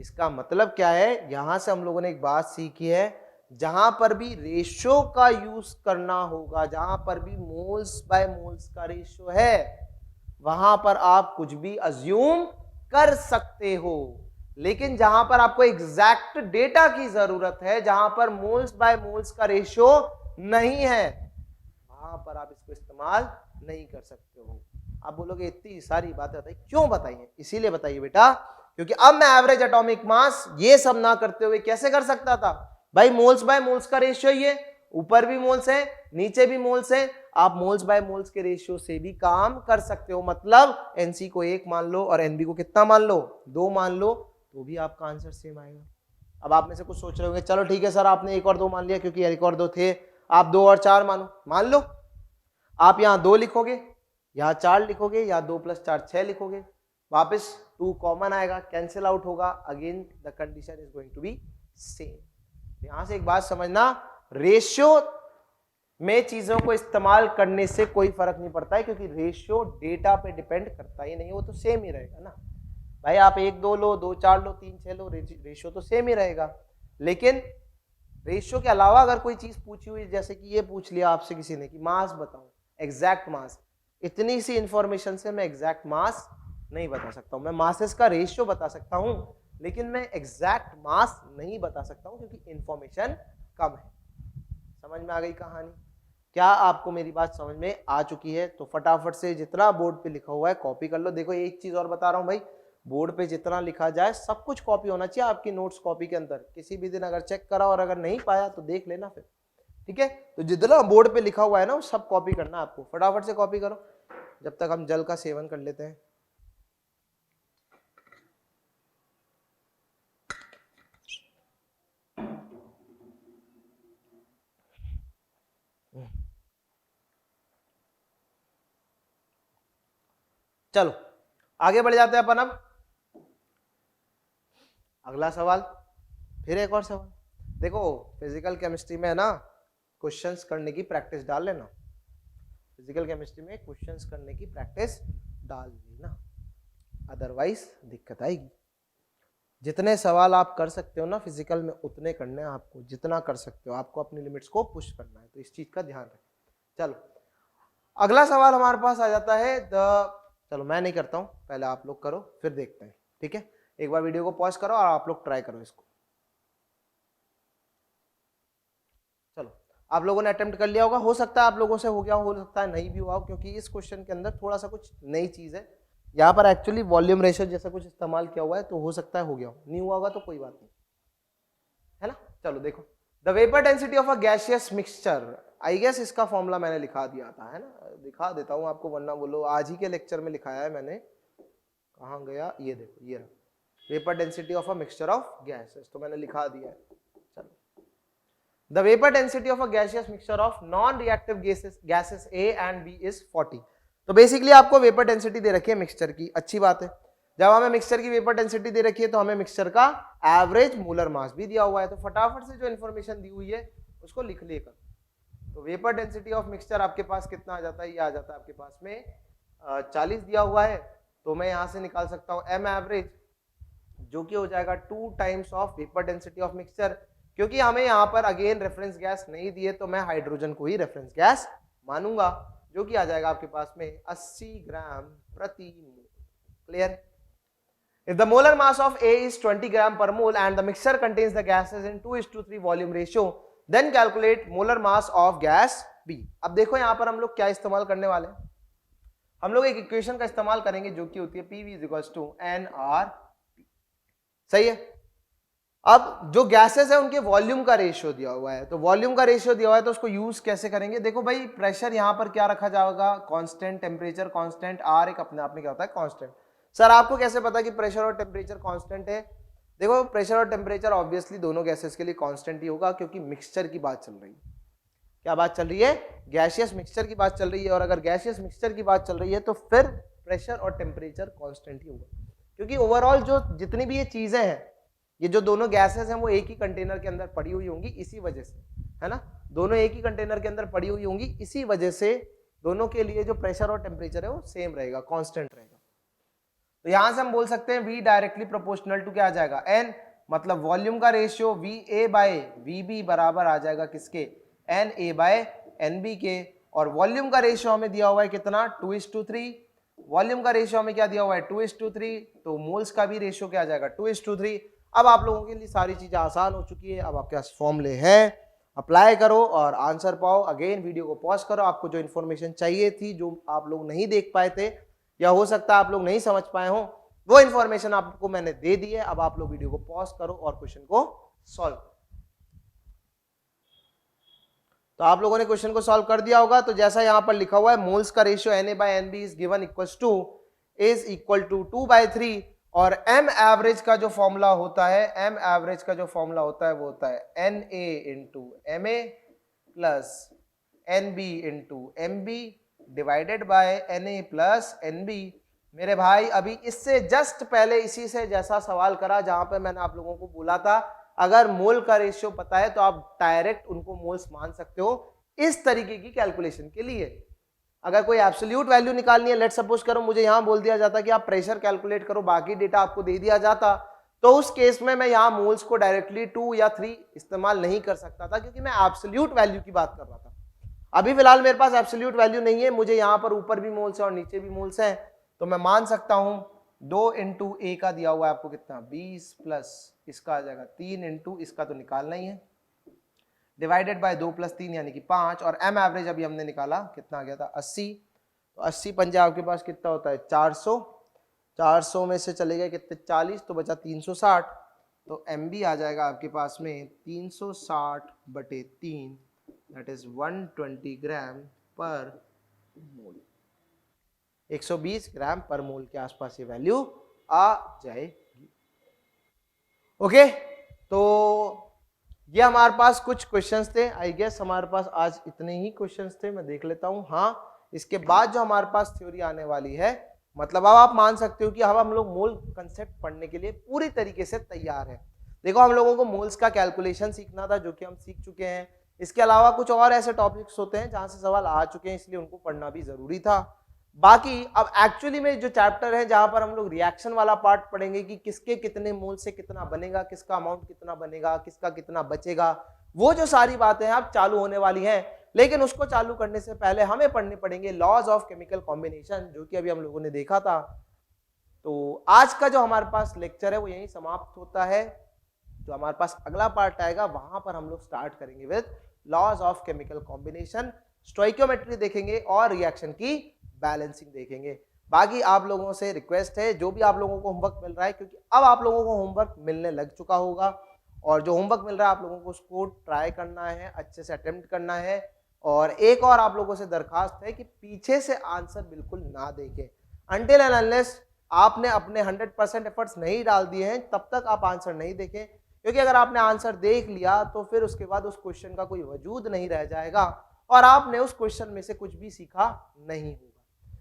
इसका मतलब क्या है, यहां से हम लोगों ने एक बात सीखी है, जहां पर भी रेशियो का यूज करना होगा, जहां पर भी मोल्स बाय मोल्स का रेशियो है, वहां पर आप कुछ भी अज्यूम कर सकते हो। लेकिन जहां पर आपको एग्जैक्ट डेटा की जरूरत है, जहां पर मोल्स बाय मोल्स का रेशियो नहीं है, वहां पर आप इसको इस्तेमाल नहीं कर सकते हो। आप बोलोगे इतनी सारी बातें बताई, क्यों बताइए? इसीलिए बताइए बेटा, क्योंकि अब मैं एवरेज एटॉमिक मास ये सब ना करते हुए कैसे कर सकता था भाई? मोल्स बाय मोल्स का रेशियो ये, ऊपर भी मोल्स है नीचे भी मोल्स है, आप मोल्स बाय मोल्स के रेशियो से भी काम कर सकते हो। मतलब एनसी को 1 मान लो और एनबी को कितना मान लो? 2 मान लो, तो भी आपका आंसर सेम आएगा। अब आप में से कुछ सोच रहे होंगे, चलो ठीक है सर आपने 1 और 2 मान लिया क्योंकि 1 और 2 थे, आप 2 और 4 मानो, मान लो। आप यहां 2 लिखोगे, यहां 4 लिखोगे, या 2 + 4 6 लिखोगे, वापस 2 कॉमन आएगा, कैंसिल आउट होगा, again the condition is going to be same. यहां से एक बात समझना, रेशियो में चीजों को इस्तेमाल करने से कोई फर्क नहीं पड़ता है, क्योंकि रेशियो डेटा पे डिपेंड करता ही नहीं, वो तो सेम ही रहेगा ना भाई। आप 1 2 लो, 2 4 लो, 3 6 लो, रेशियो तो सेम ही रहेगा। लेकिन रेशियो के अलावा अगर कोई चीज पूछी हुई, जैसे कि ये पूछ लिया आपसे किसी ने कि मास बताओ, एग्जैक्ट मास, इतनी सी इंफॉर्मेशन से मैं एग्जैक्ट मास नहीं बता सकता हूं। मैं मासेस का रेशियो बता सकता हूं, लेकिन मैं एग्जैक्ट मास नहीं बता सकता हूं, क्योंकि इंफॉर्मेशन कम है। समझ में आ गई कहानी? क्या आपको मेरी बात समझ में आ चुकी है? तो फटाफट से जितना बोर्ड पे लिखा हुआ है कॉपी कर लो। देखो एक चीज और बता रहा हूं भाई, बोर्ड पे जितना लिखा जाए सब कुछ कॉपी होना चाहिए आपकी नोट्स कॉपी के अंदर। किसी भी दिन अगर चेक करा और अगर नहीं पाया तो देख लेना फिर, ठीक है? तो जितना बोर्ड पे लिखा हुआ है ना वो सब कॉपी करना आपको, फटाफट से कॉपी करो जब तक हम जल का सेवन कर लेते हैं। चलो आगे बढ़ जाते हैं अपन। अब अगला सवाल, फिर एक और सवाल। देखो फिजिकल केमिस्ट्री में है ना, क्वेश्चंस करने की प्रैक्टिस डाल लेना। फिजिकल केमिस्ट्री में क्वेश्चंस करने की प्रैक्टिस डाल लेना, अदरवाइज दिक्कत आएगी। जितने सवाल आप कर सकते हो ना फिजिकल में, उतने करने हैं आपको, जितना कर सकते हो। आपको अपनी लिमिट्स को पुश करना है, तो इस चीज का ध्यान रखें। चलो अगला सवाल हमारे पास आ जाता है चलो मैं नहीं करता हूं, पहले आप लोग करो फिर देखते हैं, ठीक है? एक बार वीडियो को पॉज करो और आप लोग ट्राई करो इसको। चलो आप लोगों ने अटेम्प्ट कर लिया होगा, हो सकता है आप लोगों से हो गया हो सकता है नहीं भी हुआ हो, क्योंकि इस क्वेश्चन के अंदर थोड़ा सा कुछ नई चीज है। यहाँ पर एक्चुअली वॉल्यूम रेशियो जैसा कुछ इस्तेमाल किया हुआ है, तो हो सकता है हो गया हो, नहीं हुआ होगा तो कोई बात नहीं, है ना? चलो देखो, the vapour density of a gaseous mixture, I guess इसका फॉर्मूला मैंने लिखा दिया था, है ना? दिखा देता हूँ आपको, वरना बोलो आज ही के लेक्चर में लिखाया है मैंने, कहाँ गया? ये देखो, ये रहा, vapour density of a mixture of gases, तो मैंने लिखा दिया है। चलो, the vapor density of a gaseous mixture of non-reactive gases A and B is 40। तो बेसिकली आपको वेपर डेंसिटी दे रखी है मिक्सचर की, अच्छी बात है। जब हमें मिक्सचर की वेपर डेंसिटी दे रखी है तो हमें मिक्सचर का एवरेज मोलर मास भी दिया हुआ है, तो फटाफट से जो इन्फॉर्मेशन दी हुई है उसको लिख लेकर। तो वेपर डेंसिटी ऑफ मिक्सचर आपके पास कितना आ जाता है? ये आ जाता है आपके पास में 40 दिया हुआ है, तो मैं यहां से निकाल सकता हूं एम एवरेज, जो कि हो जाएगा 2 times of vapour density of mixture. क्योंकि हमें यहाँ पर अगेन रेफरेंस गैस नहीं दिए, तो मैं हाइड्रोजन को ही रेफरेंस गैस मानूंगा, जो कि आ जाएगा आपके पास में 80 ग्राम प्रति मोल। Clear? If the molar mass of A is 20 gram per mole and the mixture contains the gases in 2:3 volume ratio, then calculate molar mass of gas B। अब देखो यहाँ पर हम लोग क्या इस्तेमाल करने वाले हैं, हम लोग एक इक्वेशन का इस्तेमाल करेंगे जो कि होती है PV = NRP। सही है? अब जो गैसेस है उनके वॉल्यूम का रेशियो दिया हुआ है, तो वॉल्यूम का रेशियो दिया हुआ है तो उसको यूज कैसे करेंगे। देखो भाई प्रेशर यहाँ पर क्या रखा जाएगा, कांस्टेंट, टेम्परेचर कांस्टेंट, आर एक अपने आप में क्या होता है कांस्टेंट। सर आपको कैसे पता कि प्रेशर और टेम्परेचर कांस्टेंट है। देखो प्रेशर और टेम्परेचर ऑब्वियसली दोनों गैसेस के लिए कांस्टेंट ही होगा, क्योंकि मिक्सचर की बात चल रही है। क्या बात चल रही है, गैसियस मिक्सचर की बात चल रही है, और अगर गैसियस मिक्सचर की बात चल रही है तो फिर प्रेशर और टेम्परेचर कांस्टेंट ही होगा, क्योंकि ओवरऑल जो जितनी भी ये चीजें हैं, ये जो दोनों गैसेस हैं वो एक ही कंटेनर के अंदर पड़ी हुई होंगी, इसी वजह से, है ना, दोनों एक ही कंटेनर के अंदर पड़ी हुई होंगी, इसी वजह से दोनों के लिए जो प्रेशर और टेम्परेचर है वो सेम रहेगा, कांस्टेंट रहेगा। तो यहां से हम बोल सकते हैं V डायरेक्टली प्रोपोर्शनल टू क्या आ जाएगा, N, मतलब वॉल्यूम का रेशियो VA बाय VB बराबर आ जाएगा किसके, NA बाय NB के। और वॉल्यूम का रेशियो हमें दिया हुआ है कितना, 2:3। वॉल्यूम का रेशियो हमें क्या दिया हुआ है, 2:3, तो मोल्स का भी रेशियो क्या आ जाएगा, 2:3। अब आप लोगों के लिए सारी चीजें आसान हो चुकी है, अब आपके पास फॉर्मूले हैं, अप्लाई करो और आंसर पाओ। अगेन वीडियो को पॉज करो, आपको जो इन्फॉर्मेशन चाहिए थी, जो आप लोग नहीं देख पाए थे या हो सकता है आप लोग नहीं समझ पाए हो, वो इन्फॉर्मेशन आपको मैंने दे दी है। अब आप लोग वीडियो को पॉज करो और क्वेश्चन को सॉल्व करो। तो आप लोगों ने क्वेश्चन को सॉल्व कर दिया होगा। तो जैसा यहां पर लिखा हुआ है, मोल्स का ratio Na by Nb is given equals to is equal to 2/3, और m एवरेज का जो फॉर्मूला होता है, m एवरेज का जो फॉर्मूला होता है वो होता है Na into Ma plus Nb into Mb divided by Na plus Nb। मेरे भाई अभी इससे जस्ट पहले इसी से जैसा सवाल करा, जहां पे मैंने आप लोगों को बोला था अगर मोल का रेशियो पता है तो आप डायरेक्ट उनको मोल्स मान सकते हो इस तरीके की कैलकुलेशन के लिए। अगर कोई एब्सोल्यूट वैल्यू निकालनी है, लेट सपोज करो मुझे यहां बोल दिया जाता कि आप प्रेशर कैलकुलेट करो, बाकी डेटा आपको दे दिया जाता, तो उस केस में मैं यहां मोल्स को डायरेक्टली 2 या 3 इस्तेमाल नहीं कर सकता था, क्योंकि मैं एब्सोल्यूट वैल्यू की बात कर रहा था। अभी फिलहाल मेरे पास एब्सोल्यूट वैल्यू नहीं है, मुझे यहां पर ऊपर भी मोल्स है और नीचे भी मोल्स है, तो मैं मान सकता हूं 2 इंटू ए का दिया हुआ है आपको कितना 20 प्लस इसका आ जाएगा 3 इंटू इसका तो निकालना ही है, डिवाइडेड बाय 2 प्लस 3 यानी कि 5, और एम एवरेज अभी हमने निकाला कितना आ गया था 80। तो 80 पंजे आपके पास कितना होता है 400, 400 में से चले गए कितने 40, तो बचा 360, तो एम बी आ जाएगा आपके पास में 360/3, दैट इज 120 ग्राम पर मोल, 120 ग्राम पर मोल के आसपास ये वैल्यू आ जाएगी। ओके, तो ये हमारे पास कुछ क्वेश्चंस थे। आई गेस हमारे पास आज इतने ही क्वेश्चंस थे, मैं देख लेता हूं। हाँ, इसके बाद जो हमारे पास थ्योरी आने वाली है, मतलब अब आप मान सकते हो कि अब हम लोग मोल कंसेप्ट पढ़ने के लिए पूरी तरीके से तैयार हैं। देखो हम लोगों को मोल्स का कैलकुलेशन सीखना था, जो कि हम सीख चुके हैं। इसके अलावा कुछ और ऐसे टॉपिक्स होते हैं जहां से सवाल आ चुके हैं, इसलिए उनको पढ़ना भी जरूरी था। बाकी अब एक्चुअली में जो चैप्टर है जहां पर हम लोग रिएक्शन वाला पार्ट पढ़ेंगे कि किसके कितने मोल से कितना बनेगा, किसका अमाउंट कितना बनेगा, किसका कितना बचेगा, वो जो सारी बातें हैं अब चालू होने वाली हैं। लेकिन उसको चालू करने से पहले हमें पढ़ने पड़ेंगे लॉज ऑफ केमिकल कॉम्बिनेशन, जो कि अभी हम लोगों ने देखा था। तो आज का जो हमारे पास लेक्चर है वो यहीं समाप्त होता है। जो हमारे पास अगला पार्ट आएगा वहां पर हम लोग स्टार्ट करेंगे with laws of chemical combination, stoichiometry देखेंगे और रिएक्शन की बैलेंसिंग देखेंगे। बाकी आप लोगों से रिक्वेस्ट है, जो भी आप लोगों को होमवर्क मिल रहा है, क्योंकि अब आप लोगों को होमवर्क मिलने लग चुका होगा, और जो होमवर्क मिल रहा है आप लोगों को उसको ट्राई करना है, अच्छे से अटेम्प्ट करना है। और एक और आप लोगों से दरखास्त है कि पीछे से आंसर बिल्कुल ना देखें, अनटिल एंड अनलेस आपने अपने 100% एफर्ट्स नहीं डाल दिए हैं तब तक आप आंसर नहीं देखें, क्योंकि अगर आपने आंसर देख लिया तो फिर उसके बाद उस क्वेश्चन का कोई वजूद नहीं रह जाएगा और आपने उस क्वेश्चन में से कुछ भी सीखा नहीं होगा।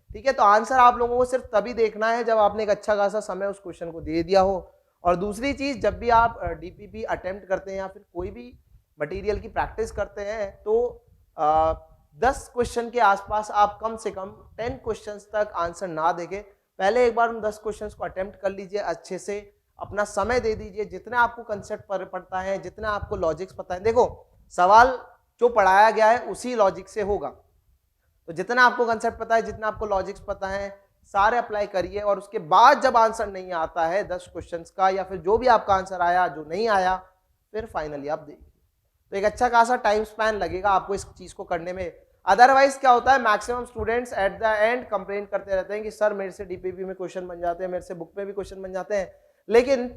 ठीक है, तो आंसर आप लोगों को सिर्फ तभी देखना है जब आपने एक अच्छा खासा समय उस क्वेश्चन को दे दिया हो। और दूसरी चीज, जब भी आप डीपीपी अटेम्प्ट करते हैं या फिर कोई भी मटेरियल की प्रैक्टिस करते हैं, तो 10 क्वेश्चन के आसपास आप कम से कम 10 क्वेश्चन तक आंसर ना देखें। पहले एक बार उन 10 क्वेश्चन को अटेम्प्ट कर लीजिए, अच्छे से अपना समय दे दीजिए, जितना आपको कंसेप्ट पड़ता है, जितना आपको लॉजिक्स पता है। देखो सवाल जो पढ़ाया गया है उसी लॉजिक से होगा, तो जितना आपको कंसेप्ट पता है, जितना आपको लॉजिक्स पता है, सारे अप्लाई करिए। और उसके बाद जब आंसर नहीं आता है 10 क्वेश्चंस का, या फिर जो भी आपका आंसर आया जो नहीं आया, फिर फाइनली आप देखिए, तो एक अच्छा खासा टाइम स्पैन लगेगा आपको इस चीज को करने में। अदरवाइज क्या होता है, maximum students at the end complain करते रहते हैं कि सर मेरे से डीपीपी में क्वेश्चन बन जाते हैं, मेरे से बुक में भी क्वेश्चन बन जाते हैं, लेकिन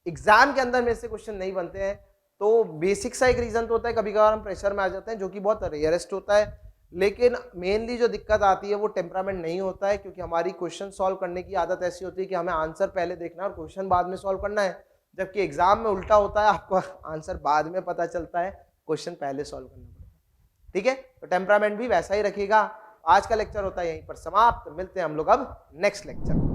एग्जाम के अंदर में से क्वेश्चन नहीं बनते हैं, तो बेसिक सा एक रीजन तो होता है, कभी कभार हम प्रेशर में आ जाते हैं, जो कि बहुत रेयरेस्ट होता है। लेकिन मेनली जो दिक्कत आती है वो टेम्परामेंट नहीं होता है, क्योंकि हमारी क्वेश्चन सॉल्व करने की आदत ऐसी होती है कि हमें आंसर पहले देखना है और क्वेश्चन बाद में सॉल्व करना है। जबकि एग्जाम में उल्टा होता है, आपको आंसर बाद में पता चलता है, क्वेश्चन पहले सॉल्व करना पड़ता है। ठीक है, तो टेम्परामेंट भी वैसा ही रखिएगा। आज का लेक्चर होता है यहीं पर समाप्त, मिलते हैं हम लोग अब नेक्स्ट लेक्चर।